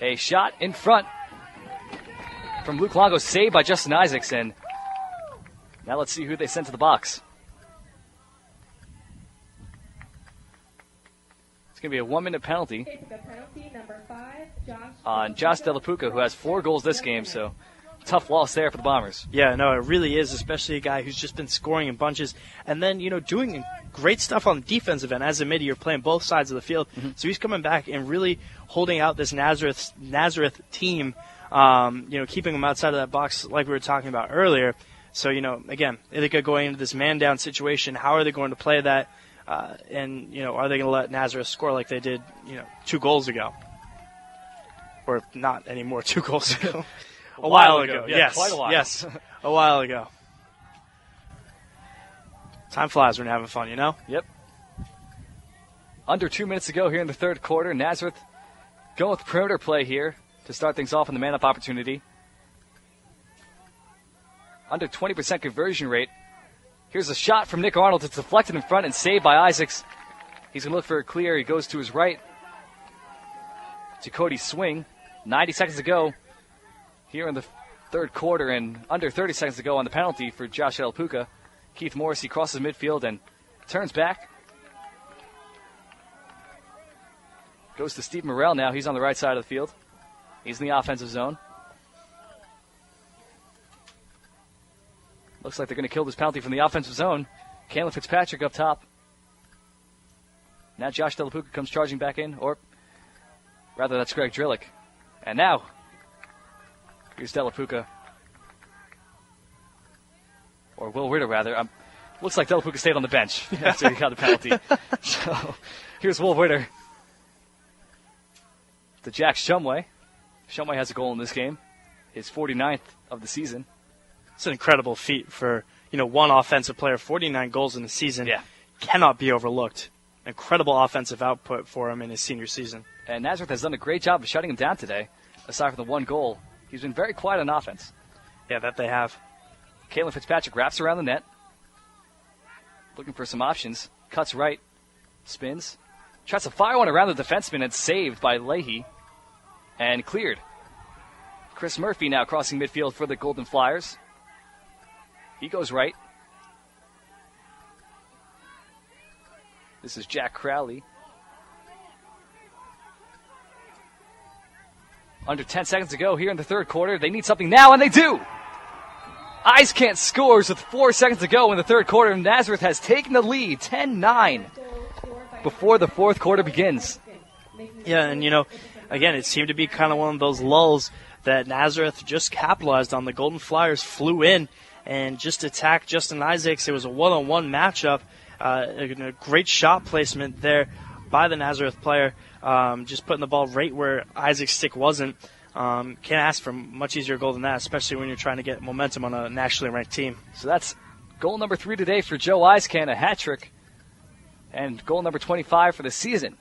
A shot in front from Luke Longo, saved by Justin Isaacs, and now let's see who they send to the box. It's going to be a 1-minute penalty. It's the penalty number 5, on Josh Delapuka, who has 4 goals this game, so tough loss there for the Bombers. Yeah, no, it really is, especially a guy who's just been scoring in bunches and then, doing great stuff on the defensive end. As a mid, you're playing both sides of the field. Mm-hmm. So he's coming back and really holding out this Nazareth team, keeping them outside of that box like we were talking about earlier. So, again, Ithaca going into this man-down situation, how are they going to play that? And are they going to let Nazareth score like they did, 2 goals ago? Or not anymore, 2 goals ago. a while ago. Yeah, Yes, quite a while. Yes, a while ago. Time flies when you're having fun, you know? Yep. Under 2 minutes to go here in the third quarter. Nazareth going with perimeter play here to start things off in the man-up opportunity. Under 20% conversion rate. Here's a shot from Nick Arnold. It's deflected in front and saved by Isaacs. He's going to look for a clear. He goes to his right. To Cody's swing. 90 seconds to go here in the third quarter, and under 30 seconds to go on the penalty for Josh Delapuca. Keith Morrissey crosses midfield and turns back. Goes to Steve Morrell now. He's on the right side of the field. He's in the offensive zone. Looks like they're going to kill this penalty from the offensive zone. Kalen Fitzpatrick up top. Now Josh Delapuca comes charging back in, or rather that's Greg Drillick. And now, here's Delapuca. Or Will Ritter, rather. Looks like Delapuca stayed on the bench after he got the penalty. So, here's Will Ritter. To Jack Shumway. Shumway has a goal in this game. His 49th of the season. It's an incredible feat for, one offensive player. 49 goals in the season. Yeah. Cannot be overlooked. Incredible offensive output for him in his senior season. And Nazareth has done a great job of shutting him down today. Aside from the one goal, he's been very quiet on offense. Yeah, that they have. Kalen Fitzpatrick wraps around the net. Looking for some options. Cuts right. Spins. Tries to fire one around the defenseman and saved by Leahy. And cleared. Chris Murphy now crossing midfield for the Golden Flyers. He goes right. This is Jack Crowley. Under 10 seconds to go here in the third quarter. They need something now, and they do! Eyes-Can't scores with 4 seconds to go in the third quarter. Nazareth has taken the lead, 10-9, before the fourth quarter begins. Yeah, and, again, it seemed to be kind of one of those lulls that Nazareth just capitalized on. The Golden Flyers flew in and just attacked Justin Isaacs. It was a one-on-one matchup. A great shot placement there by the Nazareth player, just putting the ball right where Isaac's stick wasn't. Can't ask for a much easier goal than that, especially when you're trying to get momentum on a nationally ranked team. So that's goal number 3 today for Joe Eiskan, a hat trick, and goal number 25 for the season.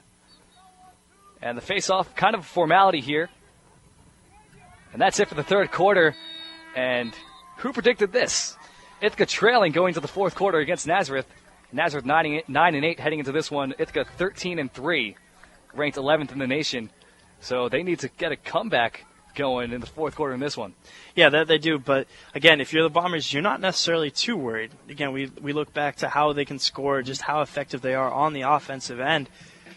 And the face-off, kind of a formality here. And that's it for the third quarter. And who predicted this? Ithaca trailing going to the fourth quarter against Nazareth. Nazareth 9-8 heading into this one. Ithaca 13-3, ranked 11th in the nation. So they need to get a comeback going in the fourth quarter in this one. Yeah, that they do. But, again, if you're the Bombers, you're not necessarily too worried. Again, we look back to how they can score, just how effective they are on the offensive end.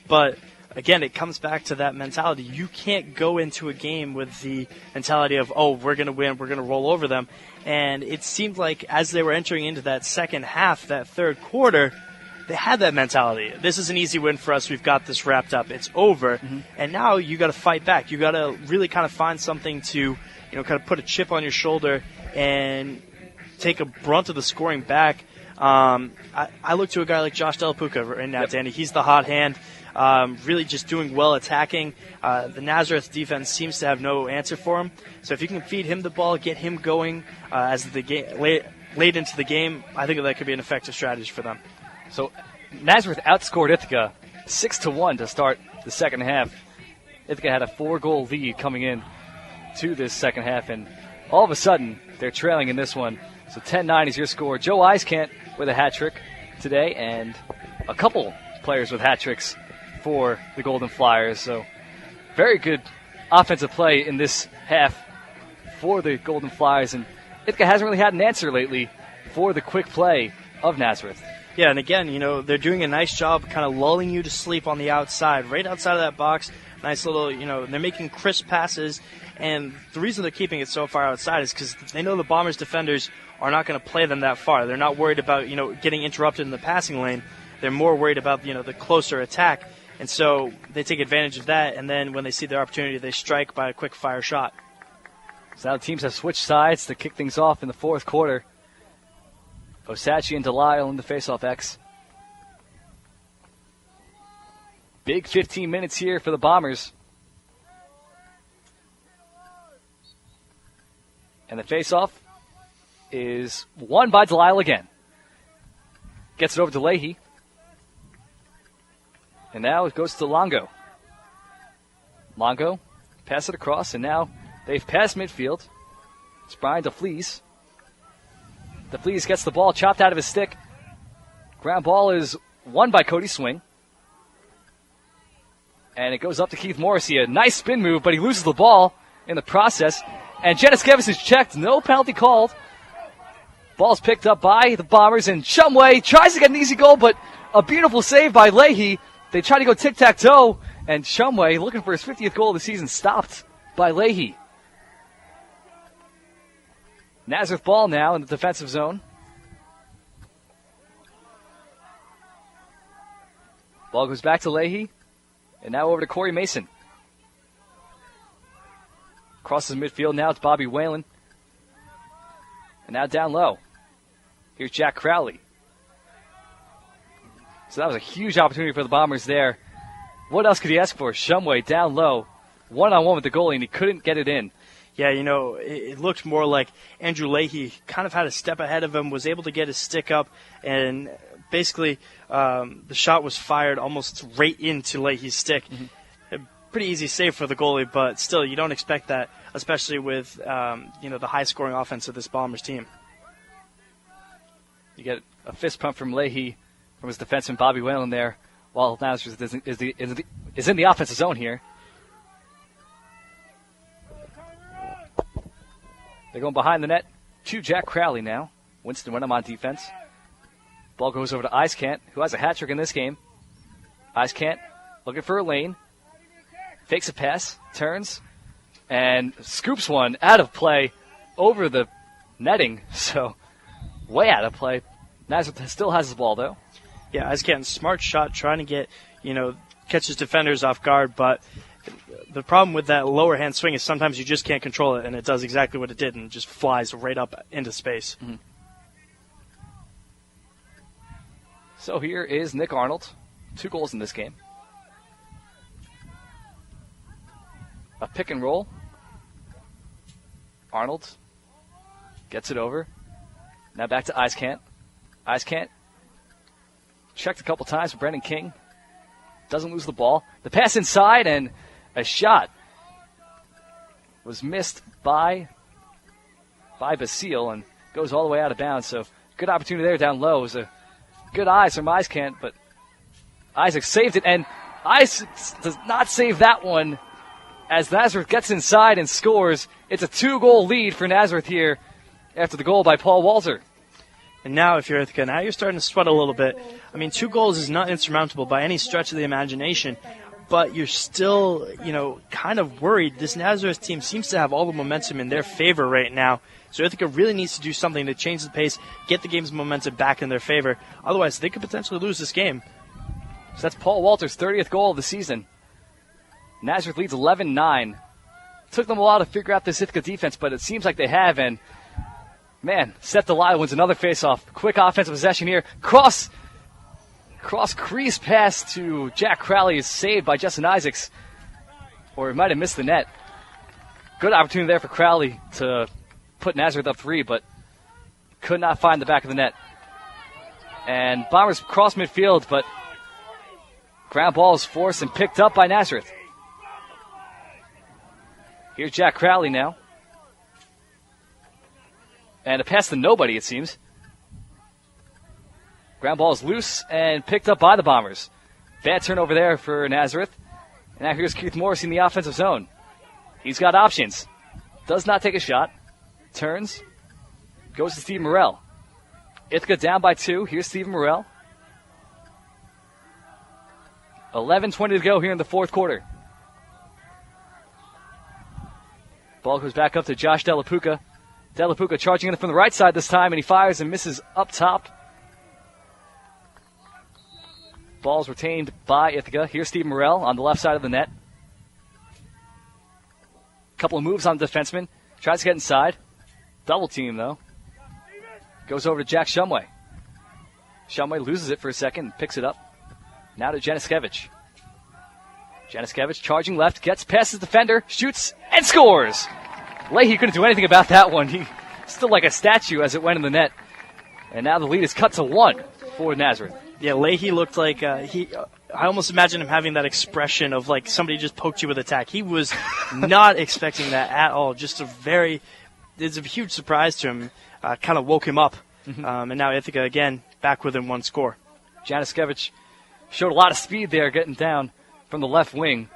But, again, it comes back to that mentality. You can't go into a game with the mentality of, we're going to win, we're going to roll over them. And it seemed like as they were entering into that second half, that third quarter, they had that mentality. This is an easy win for us. We've got this wrapped up. It's over. Mm-hmm. And now you got to fight back. You got to really kind of find something to, kind of put a chip on your shoulder and take a brunt of the scoring back. I look to a guy like Josh Delapuca right now, yep. Danny. He's the hot hand. Really just doing well attacking. The Nazareth defense seems to have no answer for him. So if you can feed him the ball, get him going as the game late into the game, I think that could be an effective strategy for them. So Nazareth outscored Ithaca 6-1 to start the second half. Ithaca had a 4-goal lead coming in to this second half, and all of a sudden they're trailing in this one. So 10-9 is your score. Joe Eiskamp with a hat trick today, and a couple players with hat tricks for the Golden Flyers. So very good offensive play in this half for the Golden Flyers, and Ithaca hasn't really had an answer lately for the quick play of Nazareth. Yeah, and again, they're doing a nice job kind of lulling you to sleep on the outside, right outside of that box. Nice little, they're making crisp passes, and the reason they're keeping it so far outside is because they know the Bombers' defenders are not going to play them that far. They're not worried about, getting interrupted in the passing lane. They're more worried about, the closer attack. And so they take advantage of that, and then when they see their opportunity, they strike by a quick-fire shot. So now the teams have switched sides to kick things off in the fourth quarter. Osachi and Delisle in the face-off X. Big 15 minutes here for the Bombers. And the face-off is won by Delisle again. Gets it over to Leahy. And now it goes to Longo. Longo, pass it across, and now they've passed midfield. It's Brian DeFlees. DeFlees gets the ball chopped out of his stick. Ground ball is won by Cody Swing. And it goes up to Keith Morrissey. A nice spin move, but he loses the ball in the process. And Janiskevis is checked. No penalty called. Ball's picked up by the Bombers, and Shumway tries to get an easy goal, but a beautiful save by Leahy. They try to go tic-tac-toe, and Shumway, looking for his 50th goal of the season, stopped by Leahy. Nazareth ball now in the defensive zone. Ball goes back to Leahy, and now over to Corey Mason. Crosses midfield, now it's Bobby Whalen. And now down low. Here's Jack Crowley. So that was a huge opportunity for the Bombers there. What else could he ask for? Shumway down low, one-on-one with the goalie, and he couldn't get it in. Yeah, it looked more like Andrew Leahy kind of had a step ahead of him, was able to get his stick up, and basically the shot was fired almost right into Leahy's stick. Mm-hmm. A pretty easy save for the goalie, but still, you don't expect that, especially with the high-scoring offense of this Bombers team. You get a fist pump from Leahy, from his defenseman Bobby Whalen there, while Nazareth is in the offensive zone here. They're going behind the net to Jack Crowley now. Winston went him on defense. Ball goes over to Icekant, who has a hat trick in this game. Icekant looking for a lane. Fakes a pass, turns, and scoops one out of play over the netting. So, way out of play. Nazareth still has the ball, though. Yeah, Icekant, smart shot, trying to get, catch his defenders off guard, but the problem with that lower hand swing is sometimes you just can't control it, and it does exactly what it did and just flies right up into space. Mm-hmm. So here is Nick Arnold. 2 goals in this game. A pick and roll. Arnold gets it over. Now back to Icekant. Icekant checked a couple times for Brendan King. Doesn't lose the ball. The pass inside, and a shot was missed by Basile and goes all the way out of bounds. So good opportunity there down low. It was a good eyes from Icekant, but Isaac saved it, and Isaac does not save that one as Nazareth gets inside and scores. It's a 2-goal lead for Nazareth here after the goal by Paul Walter. And now, if you're Ithaca, now you're starting to sweat a little bit. 2 goals is not insurmountable by any stretch of the imagination, but you're still, kind of worried. This Nazareth team seems to have all the momentum in their favor right now. So Ithaca really needs to do something to change the pace, get the game's momentum back in their favor. Otherwise, they could potentially lose this game. So that's Paul Walter's 30th goal of the season. Nazareth leads 11-9. Took them a while to figure out this Ithaca defense, but it seems like they have, and man, Seth Delisle wins another faceoff. Quick offensive possession here. Cross crease pass to Jack Crowley is saved by Justin Isaacs. Or he might have missed the net. Good opportunity there for Crowley to put Nazareth up 3, but could not find the back of the net. And Bombers cross midfield, but ground ball is forced and picked up by Nazareth. Here's Jack Crowley now. And a pass to nobody, it seems. Ground ball is loose and picked up by the Bombers. Bad turnover there for Nazareth. And now here's Keith Morrissey in the offensive zone. He's got options. Does not take a shot. Turns. Goes to Steve Morrell. Ithaca down by 2. Here's Steve Morrell. 11:20 to go here in the fourth quarter. Ball goes back up to Josh Delapuca. Delapuca charging in from the right side this time, and he fires and misses up top. Ball's retained by Ithaca. Here's Steve Morrell on the left side of the net. Couple of moves on the defenseman. Tries to get inside. Double team, though. Goes over to Jack Shumway. Shumway loses it for a second and picks it up. Now to Januszkiewicz. Januszkiewicz charging left, gets past his defender, shoots, and scores! Leahy couldn't do anything about that one. He stood like a statue as it went in the net. And now the lead is cut to 1. for Nazareth. Yeah, Leahy looked like I almost imagine him having that expression of like somebody just poked you with a tack. He was not expecting that at all. Just it's a huge surprise to him. Kind of woke him up. And now Ithaca again back within one score. Janiskevich showed a lot of speed there getting down from the left wing.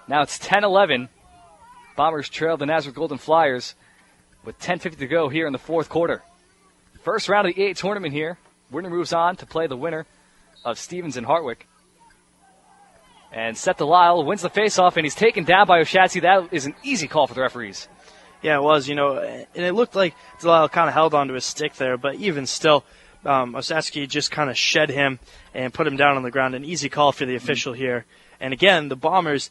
Now it's 10-11. Bombers trail the Nazareth Golden Flyers with 10:50 to go here in the fourth quarter. First round of the 8 tournament here. Winner moves on to play the winner of Stevens and Hartwick. And Seth Delisle wins the faceoff, and he's taken down by Oshatsi. That is an easy call for the referees. Yeah, it was, and it looked like Delisle kind of held onto his stick there, but even still, Oshatsi just kind of shed him and put him down on the ground. An easy call for the official here. And again, the Bombers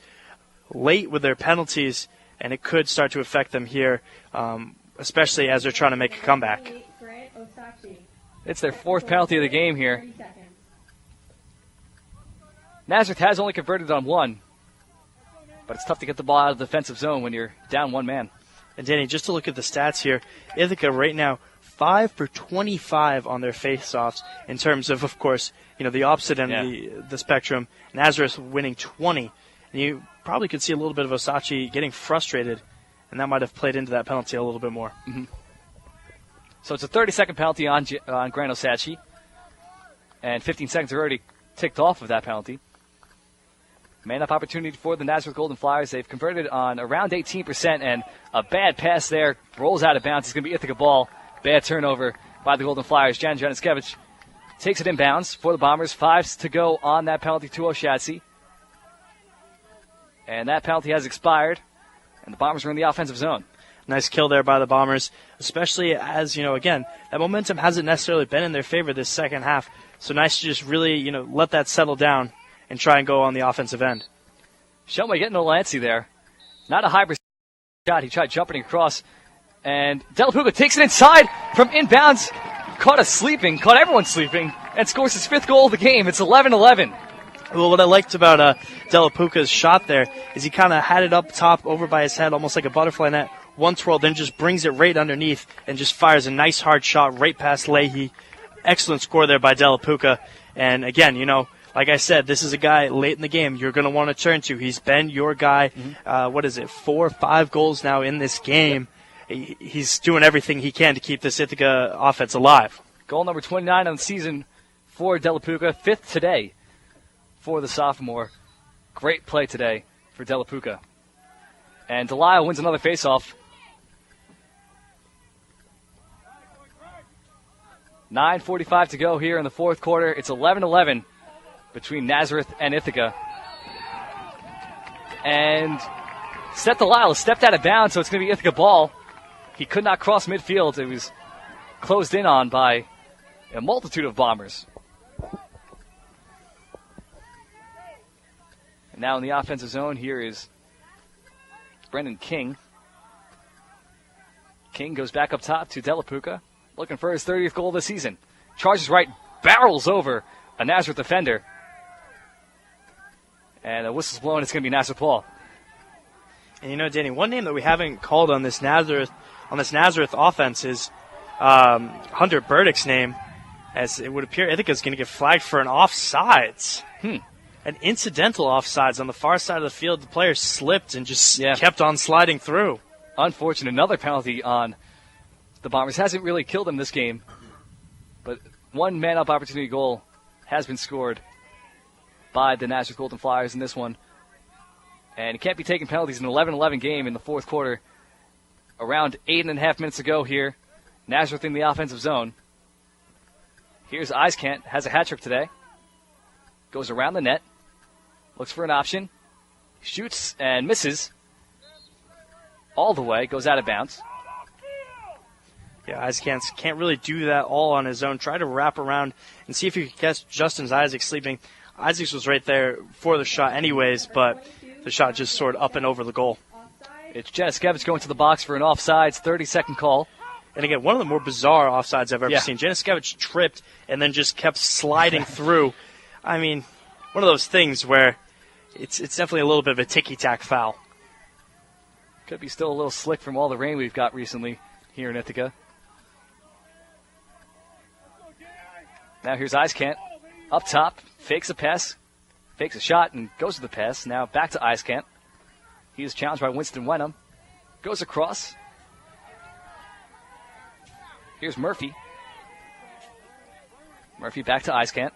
late with their penalties, and it could start to affect them here, especially as they're trying to make a comeback. It's their fourth penalty of the game here. Nazareth has only converted on one, but it's tough to get the ball out of the defensive zone when you're down one man. And Danny, just to look at the stats here, Ithaca right now 5 for 25 on their face-offs in terms of course, the opposite end of the spectrum. Nazareth winning 20. And you probably could see a little bit of Oshatsi getting frustrated, and that might have played into that penalty a little bit more. Mm-hmm. So it's a 30-second penalty on Grant Oshatsi, and 15 seconds are already ticked off of that penalty. Man-up opportunity for the Nazareth Golden Flyers. They've converted on around 18%, and a bad pass there rolls out of bounds. It's going to be Ithaca ball. Bad turnover by the Golden Flyers. Jan Janiskevich takes it inbounds for the Bombers. 5 to go on that penalty to Oshatsi. And that penalty has expired, and the Bombers are in the offensive zone. Nice kill there by the Bombers, especially as, again, that momentum hasn't necessarily been in their favor this second half. So nice to just really, let that settle down and try and go on the offensive end. Shumway getting a Lancey there. Not a high shot. He tried jumping across. And Della Puga takes it inside from inbounds. Caught everyone sleeping, and scores his 5th goal of the game. It's 11-11. Well, what I liked about Della Puga's shot there is he kind of had it up top over by his head, almost like a butterfly net. One twirl, then just brings it right underneath and just fires a nice hard shot right past Leahy. Excellent score there by Della Puga. And again, like I said, this is a guy late in the game you're going to want to turn to. He's been your guy, 4 or 5 goals now in this game. He's doing everything he can to keep this Ithaca offense alive. Goal number 29 on the season for Della Puga, 5th today for the sophomore. Great play today for Della Puga. And Delisle wins another faceoff. 9:45 to go here in the fourth quarter. It's 11-11 between Nazareth and Ithaca. And Seth Delisle stepped out of bounds, so it's going to be Ithaca ball. He could not cross midfield. It was closed in on by a multitude of Bombers. And now in the offensive zone, here is Brendan King. King goes back up top to Della Puga, looking for his 30th goal of the season. Charges right, barrels over a Nazareth defender. And the whistle's blowing. It's going to be Nazareth ball. And Danny, one name that we haven't called on this Nazareth offense is Hunter Burdick's name, as it would appear Ithaca's going to get flagged for an offsides. An incidental offsides on the far side of the field. The player slipped and just kept on sliding through. Unfortunate. Another penalty on the Bombers. Hasn't really killed them this game, but one man-up opportunity goal has been scored by the Nazareth Golden Flyers in this one. And he can't be taking penalties in an 11-11 game in the fourth quarter. Around 8.5 minutes to go here. Nazareth in the offensive zone. Here's Eiskant, has a hat trick today. Goes around the net. Looks for an option. Shoots and misses. All the way. Goes out of bounds. Yeah, Eiskant can't really do that all on his own. Try to wrap around and see if you can catch Justin Isaacs sleeping. Isaacs was right there for the shot anyways, but the shot just soared up and over the goal. It's Janiskevich going to the box for an offsides, 30-second call. And again, one of the more bizarre offsides I've ever seen. Janiskevich tripped and then just kept sliding through. I mean, one of those things where it's definitely a little bit of a ticky-tack foul. Could be still a little slick from all the rain we've got recently here in Ithaca. Now here's Eiskant up top, fakes a pass, fakes a shot, and goes to the pass. Now back to Eiskant. He is challenged by Winston Wenham. Goes across. Here's Murphy. Murphy back to Eiskant.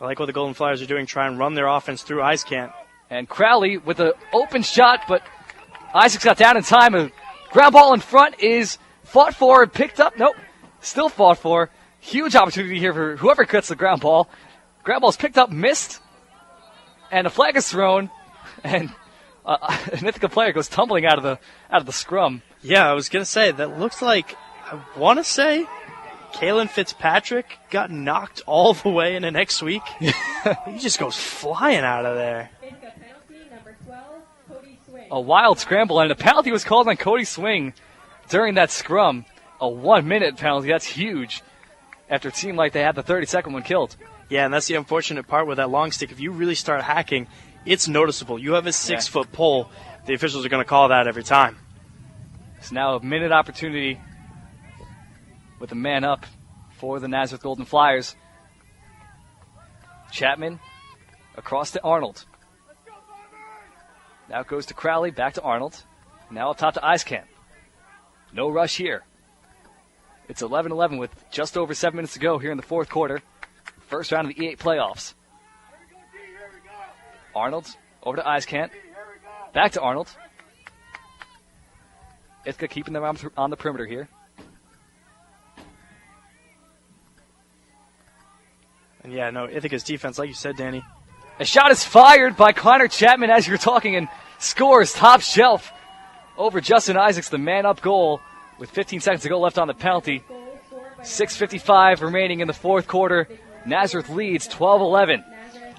I like what the Golden Flyers are doing, try and run their offense through Eiskant. And Crowley with an open shot, but Isaacs got down in time. A ground ball in front is fought for and picked up. Nope, still fought for. Huge opportunity here for whoever cuts the ground ball. Ground ball is picked up, missed, and a flag is thrown, and an Ithaca player goes tumbling out of the scrum. Yeah, I was going to say, that looks like, I want to say, Kalen Fitzpatrick got knocked all the way into next week. He just goes flying out of there. Penalty number 12, Cody Swing. A wild scramble, and a penalty was called on Cody Swing during that scrum. A 1-minute penalty, that's huge, after it seemed like they had the 30-second one killed. Yeah, and that's the unfortunate part with that long stick. If you really start hacking, it's noticeable. You have a 6-foot pole. The officials are going to call that every time. It's now a minute opportunity with a man up for the Nazareth Golden Flyers. Chapman across to Arnold. Now it goes to Crowley, back to Arnold. Now up top to Eiskant. No rush here. It's 11-11 with just over 7 minutes to go here in the fourth quarter. First round of the E8 playoffs. Arnold over to Eiskant. Back to Arnold. Ithaca keeping them on the perimeter here. And yeah, no, Ithaca's defense, like you said, Danny. A shot is fired by Connor Chapman as you're talking and scores top shelf over Justin Isaacs, the man-up goal with 15 seconds to go left on the penalty. 6:55 remaining in the fourth quarter. Nazareth leads 12-11.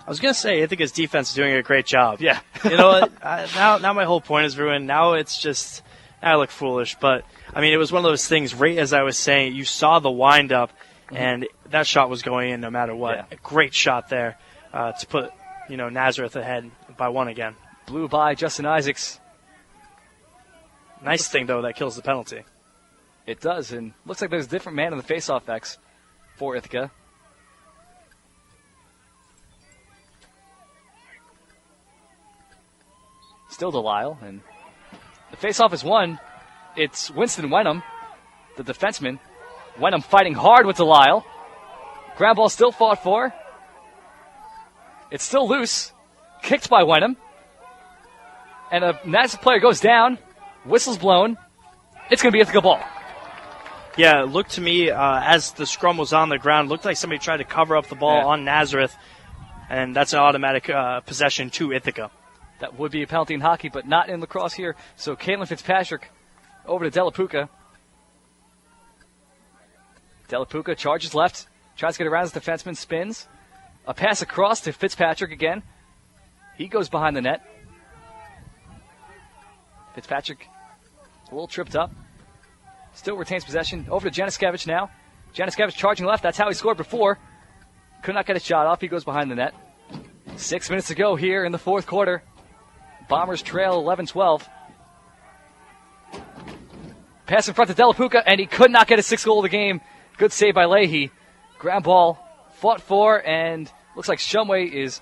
I was going to say, Ithaca's defense is doing a great job. Yeah. You know what? Now my whole point is ruined. Now it's just, I look foolish. But, I mean, it was one of those things, right as I was saying, you saw the wind-up, and that shot was going in no matter what. Yeah. A great shot there to put, Nazareth ahead by one again. Blew by Justin Isaacs. Nice thing, though, that kills the penalty. It does, and looks like there's a different man in the faceoff X for Ithaca. Still Delisle, and the faceoff is won. It's Winston Wenham, the defenseman. Wenham fighting hard with Delisle. Ground ball still fought for. It's still loose. Kicked by Wenham. And a Nazareth player goes down. Whistle's blown. It's going to be Ithaca ball. Yeah, it looked to me, as the scrum was on the ground, looked like somebody tried to cover up the ball on Nazareth, and that's an automatic possession to Ithaca. That would be a penalty in hockey, but not in lacrosse here. So Caitlin Fitzpatrick over to Delapuka. Delapuka charges left, tries to get around his defenseman, spins. A pass across to Fitzpatrick again. He goes behind the net. Fitzpatrick a little tripped up. Still retains possession. Over to Janiskevich now. Janiskevich charging left. That's how he scored before. Could not get a shot off. He goes behind the net. 6 minutes to go here in the fourth quarter. Bombers trail 11-12. Pass in front to Delapuka, and he could not get a sixth goal of the game. Good save by Leahy. Ground ball fought for, and looks like Shumway is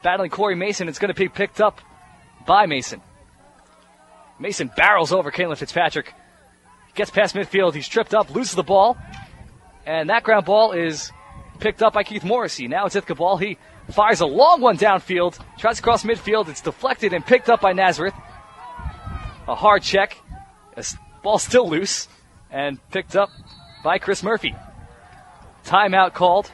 battling Corey Mason. It's going to be picked up by Mason. Mason barrels over Caitlin Fitzpatrick. Gets past midfield. He's tripped up, loses the ball. And that ground ball is picked up by Keith Morrissey. Now it's Ithaca ball. He fires a long one downfield. Tries to cross midfield. It's deflected and picked up by Nazareth. A hard check. The ball's still loose. And picked up by Chris Murphy. Timeout called.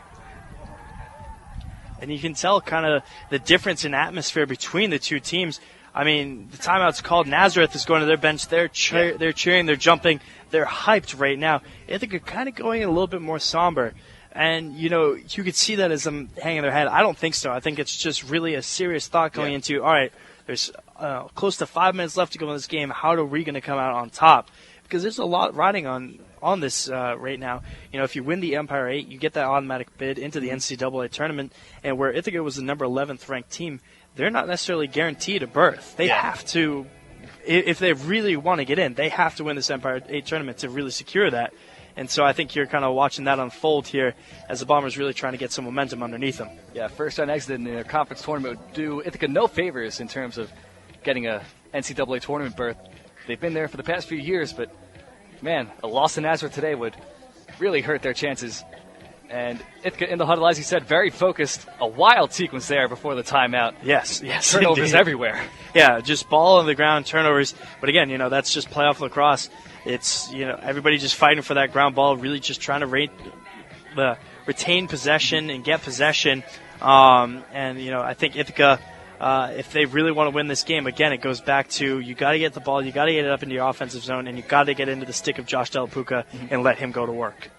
And you can tell kind of the difference in atmosphere between the two teams. I mean, the timeout's called. Nazareth is going to their bench. They're cheering, they're jumping, they're hyped right now. Ithaca kind of going a little bit more somber. And, you could see that as them hanging their head. I don't think so. I think it's just really a serious thought going into, all right, there's close to 5 minutes left to go in this game. How are we going to come out on top? Because there's a lot riding on this right now. If you win the Empire 8, you get that automatic bid into the NCAA tournament. And where Ithaca was the number 11th ranked team, they're not necessarily guaranteed a berth. They have to, if they really want to get in, they have to win this Empire 8 tournament to really secure that. And so I think you're kind of watching that unfold here as the Bombers really trying to get some momentum underneath them. Yeah, first round exit in the conference tournament would do Ithaca no favors in terms of getting a NCAA tournament berth. They've been there for the past few years, but, man, a loss to Nazareth today would really hurt their chances. And Ithaca in the huddle, as you said, very focused. A wild sequence there before the timeout. Yes, Turnovers indeed. everywhere. Yeah, just ball on the ground, turnovers. But again, that's just playoff lacrosse. It's, everybody just fighting for that ground ball, really just trying to retain possession and get possession. And I think Ithaca, if they really want to win this game, again, it goes back to you got to get the ball, you got to get it up into your offensive zone, and you got to get into the stick of Josh Delapuka and let him go to work.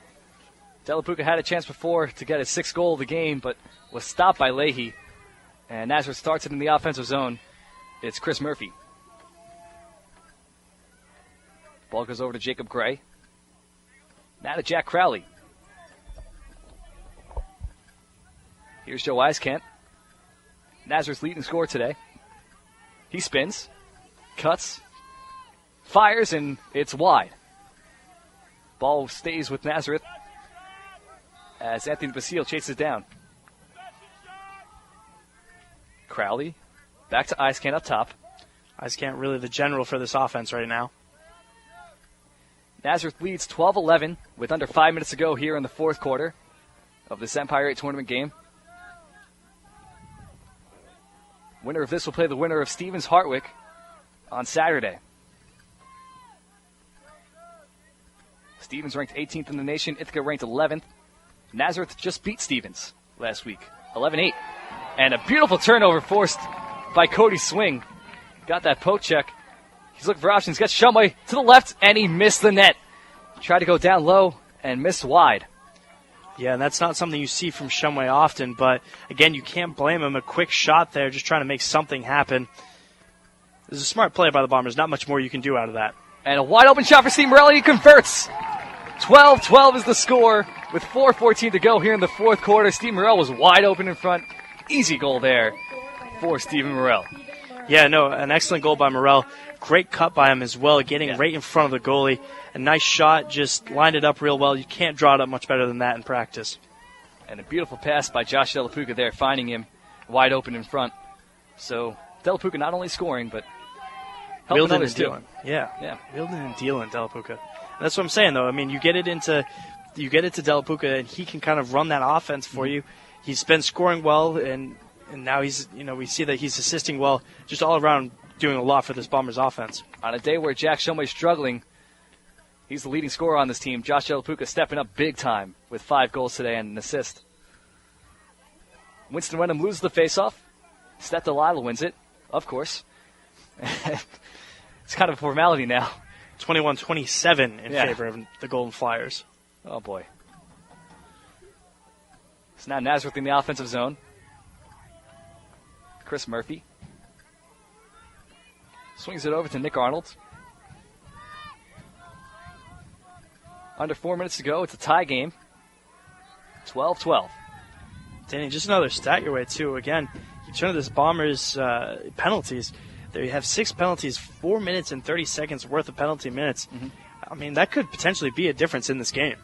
Delapuka had a chance before to get his sixth goal of the game, but was stopped by Leahy. And Nazareth starts it in the offensive zone. It's Chris Murphy. Ball goes over to Jacob Gray. Now to Jack Crowley. Here's Joe Eiskamp. Nazareth's leading scorer today. He spins, cuts, fires, and it's wide. Ball stays with Nazareth as Anthony Basile chases down. Crowley back to Eiskamp up top. Eiskamp really the general for this offense right now. Nazareth leads 12-11 with under 5 minutes to go here in the fourth quarter of this Empire 8 tournament game. Winner of this will play the winner of Stevens Hartwick on Saturday. Stevens ranked 18th in the nation. Ithaca ranked 11th. Nazareth just beat Stevens last week, 11-8. And a beautiful turnover forced by Cody Swing. Got that poke check. He's looking for options. Gets Shumway to the left, and he missed the net. Tried to go down low and missed wide. Yeah, and that's not something you see from Shumway often, but again, you can't blame him. A quick shot there, just trying to make something happen. This is a smart play by the Bombers. Not much more you can do out of that. And a wide open shot for Steve Morelli. He converts. 12-12 is the score with 4:14 to go here in the fourth quarter. Steve Morel was wide open in front. Easy goal there for Stephen Morel. Yeah, no, an excellent goal by Morel. Great cut by him as well, getting right in front of the goalie. A nice shot, just lined it up real well. You can't draw it up much better than that in practice. And a beautiful pass by Josh Delapuka there, finding him wide open in front. So Delapuka not only scoring, but helping others too. Yeah. Wielding and dealing, Delapuka. And that's what I'm saying, though. I mean, you get it to Delapuka, and he can kind of run that offense for you. He's been scoring well, and now he's, we see that he's assisting well, just all around doing a lot for this Bombers offense. On a day where Jack Shumway's struggling, he's the leading scorer on this team. Josh Delapuka stepping up big time with 5 goals today and an assist. Winston Wenham loses the faceoff. Seth Delilah wins it, of course. It's kind of a formality now. 21-27 in favor of the Golden Flyers. Oh, boy. So now Nazareth in the offensive zone. Chris Murphy swings it over to Nick Arnold. Under 4 minutes to go. It's a tie game. 12-12. Danny, just another stat your way, too. Again, you turn to this Bombers penalties. They have 6 penalties, 4 minutes and 30 seconds worth of penalty minutes. I mean, that could potentially be a difference in this game.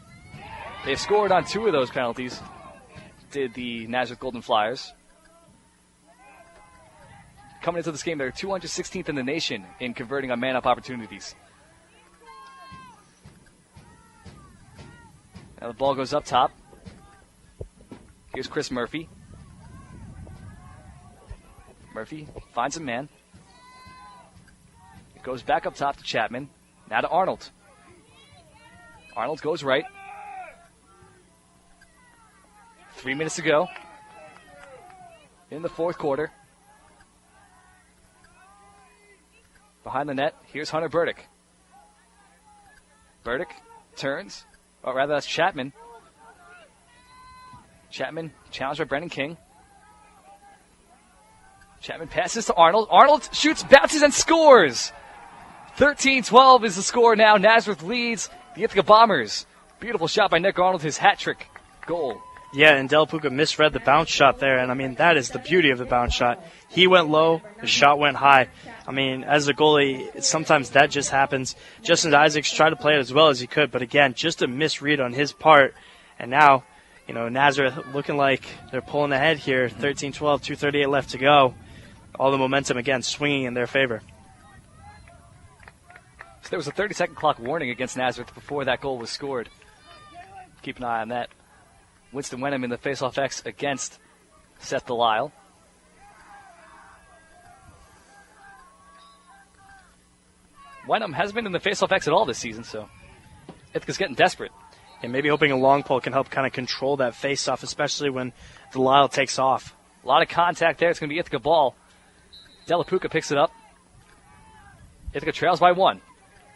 They've scored on 2 of those penalties, did the Nazareth Golden Flyers. Coming into this game, they're 216th in the nation in converting on man-up opportunities. Now the ball goes up top. Here's Chris Murphy. Murphy finds a man. It goes back up top to Chapman. Now to Arnold. Arnold goes right. 3 minutes to go in the fourth quarter. Behind the net, here's Hunter Burdick. Burdick turns, or rather that's Chapman. Chapman challenged by Brendan King. Chapman passes to Arnold. Arnold shoots, bounces, and scores. 13-12 is the score now. Nazareth leads the Ithaca Bombers. Beautiful shot by Nick Arnold, his hat trick goal Yeah, and Delapuka misread the bounce shot there, and I mean, that is the beauty of the bounce shot. He went low, the shot went high. I mean, as a goalie, sometimes that just happens. Justin Isaacs tried to play it as well as he could, but again, just a misread on his part. And now, Nazareth looking like they're pulling ahead here, 13-12, 2:38 left to go. All the momentum, again, swinging in their favor. So there was a 30-second clock warning against Nazareth before that goal was scored. Keep an eye on that. Winston Wenham in the faceoff X against Seth Delisle. Wenham hasn't been in the faceoff X at all this season, so Ithaca's getting desperate. And maybe hoping a long pole can help kind of control that faceoff, especially when Delisle takes off. A lot of contact there. It's going to be Ithaca ball. Delapuka picks it up. Ithaca trails by 1.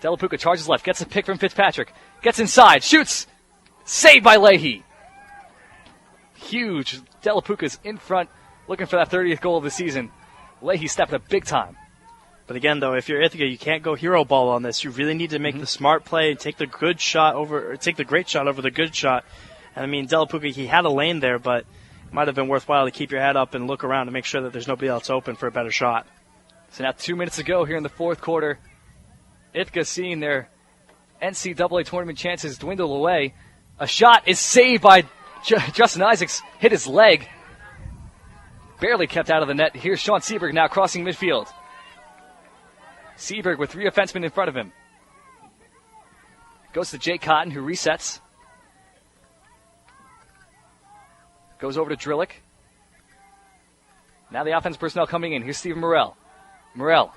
Delapuka charges left, gets a pick from Fitzpatrick, gets inside, shoots! Saved by Leahy. Huge. Delapuka's in front, looking for that 30th goal of the season. Leahy stepped up big time. But again, though, if you're Ithaca, you can't go hero ball on this. You really need to make the smart play and take the great shot over the good shot. And I mean, Delapuka, he had a lane there, but it might have been worthwhile to keep your head up and look around to make sure that there's nobody else open for a better shot. So now 2 minutes to go here in the fourth quarter. Ithaca seeing their NCAA tournament chances dwindle away. A shot is saved by Justin Isaacs. Hit his leg. Barely kept out of the net. Here's Sean Seberg now crossing midfield. Seberg with 3 defensemen in front of him. Goes to Jay Cotton, who resets. Goes over to Drillick. Now the offense personnel coming in. Here's Steven Morrell. Morrell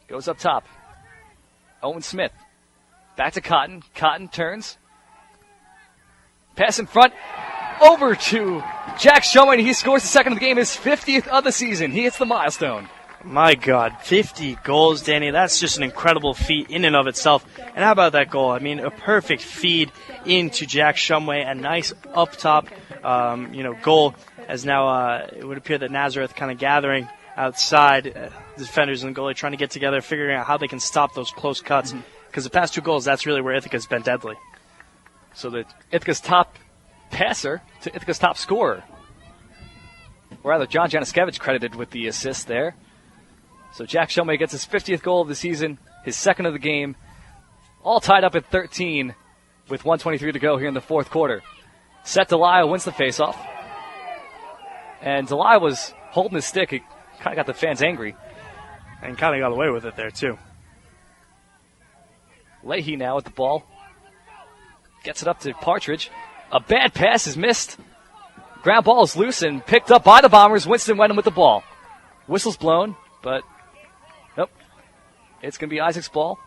goes up top. Owen Smith. Back to Cotton. Cotton turns. Pass in front. Over to Jack Shumway. He scores the second of the game, his 50th of the season. He hits the milestone. My God, 50 goals, Danny. That's just an incredible feat in and of itself. And how about that goal? I mean, a perfect feed into Jack Shumway. A nice up top, goal. As now it would appear that Nazareth kind of gathering outside, the defenders and the goalie trying to get together, figuring out how they can stop those close cuts. Because the past 2 goals, that's really where Ithaca's been deadly. So the Ithaca's top passer to Ithaca's top scorer. Or rather, John Januszkiewicz credited with the assist there. So Jack Shumway gets his 50th goal of the season, his second of the game, all tied up at 13 with 1:23 to go here in the fourth quarter. Seth Delisle wins the faceoff. And Delisle was holding his stick. It kind of got the fans angry. And kind of got away with it there, too. Leahy now with the ball. Gets it up to Partridge. A bad pass is missed. Ground ball is loose and picked up by the Bombers. Winston Wenham with the ball. Whistle's blown, but nope. It's going to be Isaac's ball.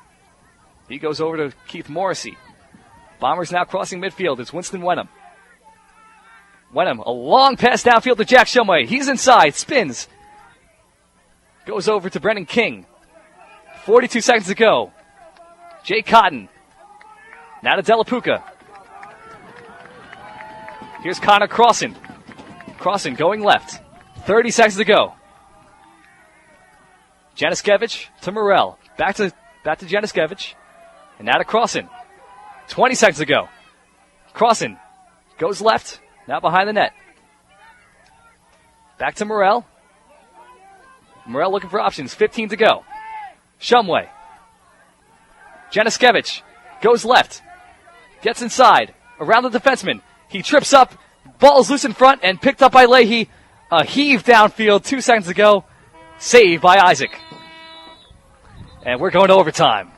He goes over to Keith Morrissey. Bombers now crossing midfield. It's Winston Wenham. Wenham, a long pass downfield to Jack Shumway. He's inside, spins. Goes over to Brennan King. 42 seconds to go. Jay Cotton. Now to Delapuka. Here's Connor Crossan. Crossan going left. 30 seconds to go. Januszkiewicz to Morrell. Back to Januszkiewicz. And now to Crossan. 20 seconds to go. Crossan goes left. Now behind the net. Back to Morrell. Morrell looking for options. 15 to go. Shumway. Januszkiewicz goes left. Gets inside. Around the defenseman. He trips up. Ball's loose in front and picked up by Leahy. A heave downfield. 2 seconds to go. Saved by Isaac. And we're going to overtime.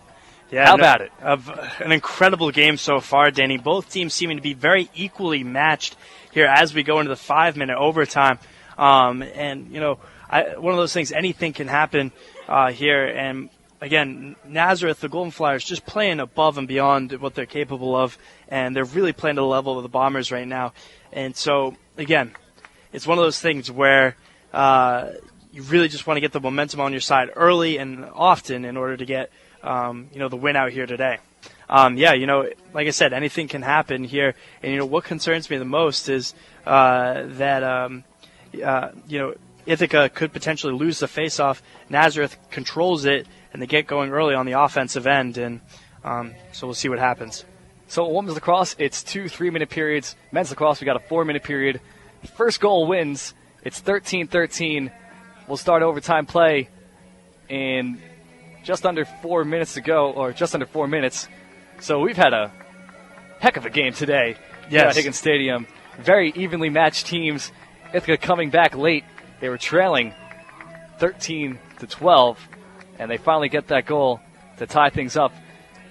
Yeah, how about it? An incredible game so far, Danny. Both teams seeming to be very equally matched here as we go into the 5-minute overtime. One of those things, anything can happen here. And again, Nazareth, the Golden Flyers, just playing above and beyond what they're capable of, and they're really playing to the level of the Bombers right now. And so, again, it's one of those things where you really just want to get the momentum on your side early and often in order to get the win out here today. Like I said, anything can happen here. And, what concerns me the most is that Ithaca could potentially lose the faceoff. Nazareth controls it, and they get going early on the offensive end. And so we'll see what happens. So in women's lacrosse, it's 2 3-minute periods. Men's lacrosse, we got a 4-minute period. First goal wins. It's 13-13. We'll start overtime play in just under 4 minutes to go, or just under 4 minutes. So we've had a heck of a game today at Higgins Stadium. Very evenly matched teams. Ithaca coming back late. They were trailing 13-12, and they finally get that goal to tie things up.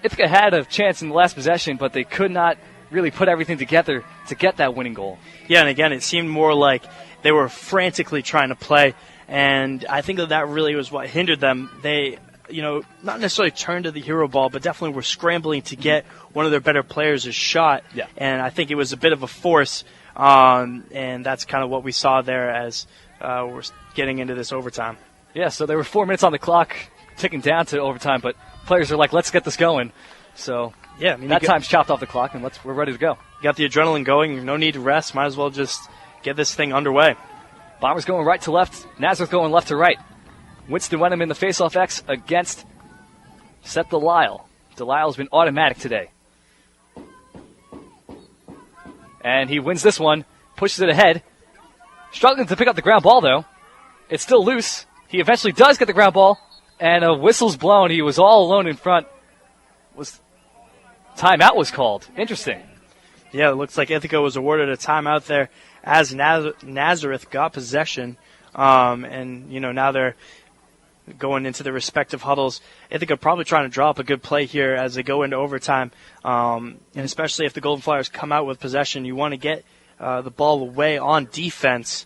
Ithaca had a chance in the last possession, but they could not really put everything together to get that winning goal. Yeah, and again, it seemed more like they were frantically trying to play, and I think that really was what hindered them. They, not necessarily turned to the hero ball, but definitely were scrambling to get one of their better players a shot, and I think it was a bit of a force, and that's kind of what we saw there as we're getting into this overtime. Yeah, so there were 4 minutes on the clock, ticking down to overtime, but players are like, let's get this going. So that time's chopped off the clock, and we're ready to go. You got the adrenaline going. No need to rest. Might as well just get this thing underway. Bombers going right to left. Nazareth going left to right. Winston Wenham in the face-off X against Seth Delisle. Delisle's been automatic today. And he wins this one, pushes it ahead. Struggling to pick up the ground ball, though. It's still loose. He eventually does get the ground ball, and a whistle's blown. He was all alone in front. Timeout was called. Interesting. Yeah, it looks like Ithaca was awarded a timeout there as Nazareth got possession. And now they're going into their respective huddles. Ithaca probably trying to draw up a good play here as they go into overtime. And especially if the Golden Flyers come out with possession, you want to get the ball away on defense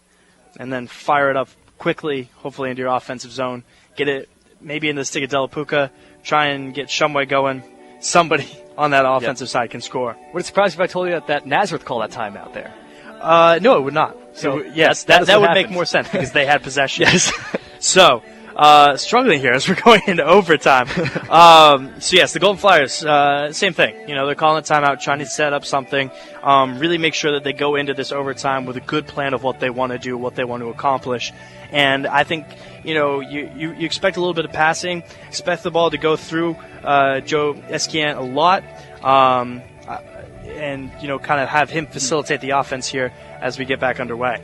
and then fire it up quickly, hopefully into your offensive zone. Get it maybe in the stick of Delapuka, try and get Shumway going. Somebody on that offensive side can score. Would it surprise you if I told you that Nazareth called that timeout there? No, it would not. So, yes, that would make more sense because they had possession. Yes. So, struggling here as we're going into overtime. The Golden Flyers, same thing. They're calling a timeout, trying to set up something, really make sure that they go into this overtime with a good plan of what they want to do, what they want to accomplish. And I think, you expect a little bit of passing, expect the ball to go through Joe Esquian a lot, and, kind of have him facilitate the offense here as we get back underway.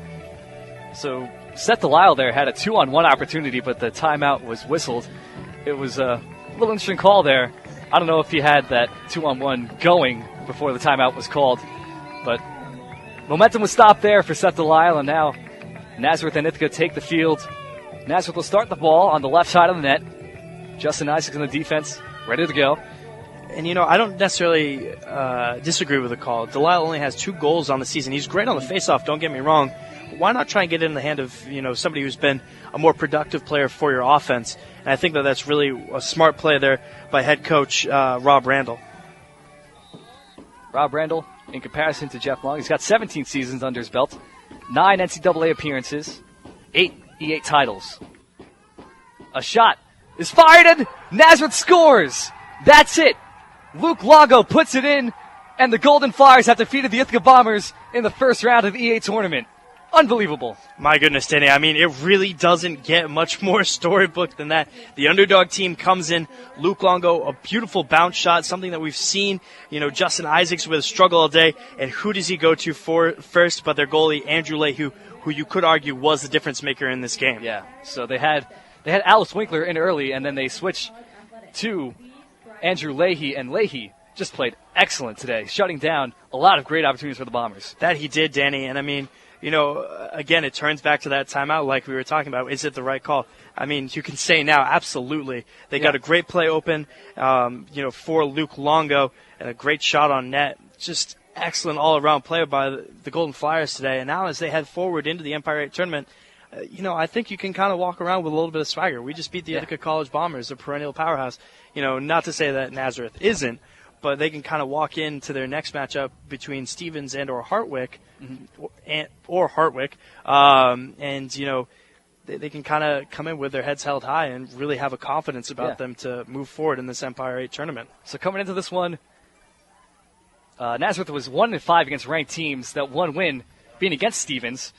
So Seth Delisle there had a 2-on-1 opportunity, but the timeout was whistled. It was a little interesting call there. I don't know if he had that 2-on-1 going before the timeout was called, but momentum was stopped there for Seth Delisle, and now Nazareth and Ithaca take the field. Nazareth will start the ball on the left side of the net. Justin Isaacs in the defense, ready to go. And, I don't necessarily disagree with the call. Delisle only has 2 goals on the season. He's great on the faceoff, don't get me wrong. Why not try and get it in the hand of, somebody who's been a more productive player for your offense? And I think that's really a smart play there by head coach Rob Randall. Rob Randall, in comparison to Jeff Long, he's got 17 seasons under his belt, 9 NCAA appearances, 8 E8 titles. A shot is fired and Nazareth scores! That's it! Luke Longo puts it in, and the Golden Flyers have defeated the Ithaca Bombers in the first round of the E8 tournament. Unbelievable. My goodness, Danny. I mean, it really doesn't get much more storybook than that. The underdog team comes in. Luke Longo, a beautiful bounce shot, something that we've seen, Justin Isaacs with a struggle all day. And who does he go to first but their goalie, Andrew Leahy, who you could argue was the difference maker in this game. Yeah, so they had Alice Winkler in early, and then they switched to Andrew Leahy, and Leahy just played excellent today, shutting down a lot of great opportunities for the Bombers. That he did, Danny, and I mean, again, it turns back to that timeout like we were talking about. Is it the right call? I mean, you can say now, absolutely. They got a great play open, for Luke Longo, and a great shot on net. Just excellent all-around play by the Golden Flyers today. And now as they head forward into the Empire 8 tournament, I think you can kind of walk around with a little bit of swagger. We just beat the Ithaca College Bombers, a perennial powerhouse. Not to say that Nazareth isn't, but they can kind of walk into their next matchup between Stevens and or Hartwick, or Hartwick, they can kind of come in with their heads held high and really have a confidence about them to move forward in this Empire 8 tournament. So coming into this one, Nazareth was 1-5 against ranked teams. That one win being against Stevens,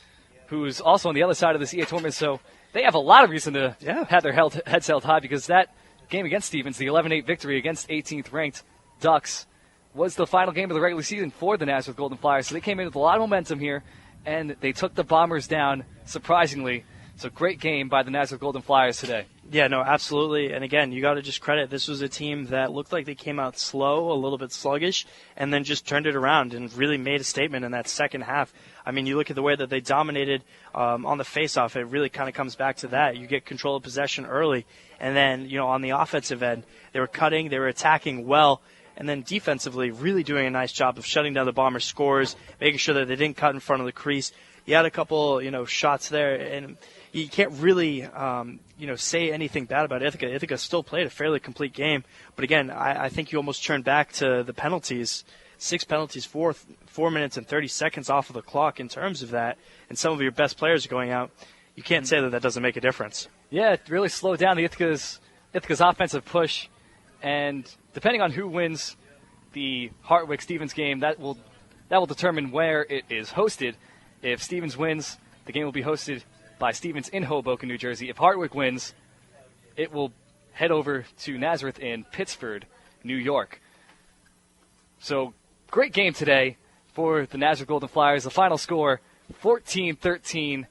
who's also on the other side of this E8 tournament. So they have a lot of reason to have their heads held high, because that game against Stevens, the 11-8 victory against 18th ranked Ducks, was the final game of the regular season for the Nazareth Golden Flyers. So they came in with a lot of momentum here, and they took the Bombers down, surprisingly. So great game by the Nazareth Golden Flyers today. Yeah, no, absolutely. And again, you got to just credit, this was a team that looked like they came out slow, a little bit sluggish, and then just turned it around and really made a statement in that second half. I mean, you look at the way that they dominated on the faceoff, it really kind of comes back to that. You get control of possession early, and then, on the offensive end, they were cutting, they were attacking well, and then defensively really doing a nice job of shutting down the Bombers' scores, making sure that they didn't cut in front of the crease. You had a couple, shots there, and you can't really, say anything bad about Ithaca. Ithaca still played a fairly complete game. But again, I think you almost turn back to the penalties. 6 penalties, 4 minutes and 30 seconds off of the clock in terms of that. And some of your best players are going out. You can't say that doesn't make a difference. Yeah, it really slowed down the Ithaca's offensive push. And depending on who wins the Hartwick-Stevens game, that will determine where it is hosted. If Stevens wins, the game will be hosted by Stevens in Hoboken, New Jersey. If Hartwick wins, it will head over to Nazareth in Pittsford, New York. So, great game today for the Nazareth Golden Flyers. The final score, 14-13.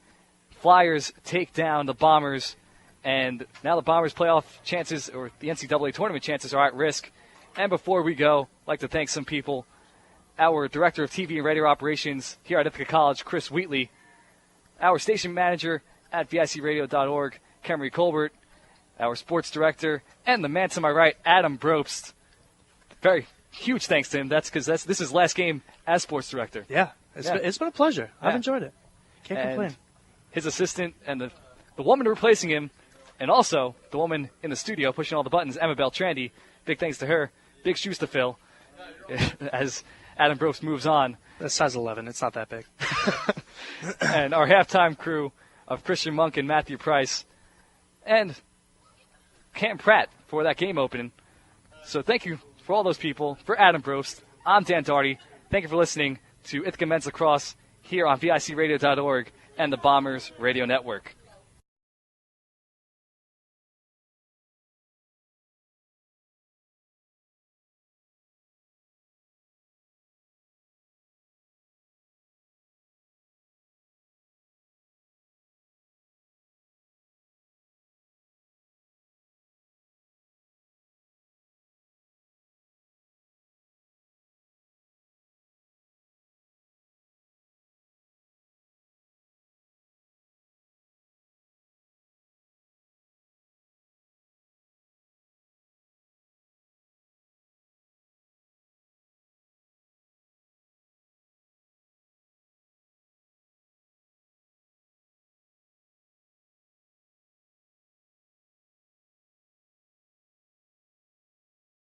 Flyers take down the Bombers, and now the Bombers' playoff chances, or the NCAA tournament chances, are at risk. And before we go, I'd like to thank some people. Our Director of TV and Radio Operations here at Ithaca College, Chris Wheatley. Our station manager at vicradio.org, Kemery Colbert. Our sports director, and the man to my right, Adam Brobst. Very huge thanks to him. That's because this is his last game as sports director. Yeah, it's been a pleasure. I've enjoyed it. Can't complain. His assistant and the woman replacing him, and also the woman in the studio pushing all the buttons, Emma Beltrandi. Big thanks to her. Big shoes to fill as Adam Brobst moves on. That's size 11. It's not that big. And our halftime crew of Christian Monk and Matthew Price and Cam Pratt for that game opening. So thank you for all those people. For Adam Brobst, I'm Dan Doherty. Thank you for listening to Ithaca Men's Lacrosse here on vicradio.org and the Bombers Radio Network.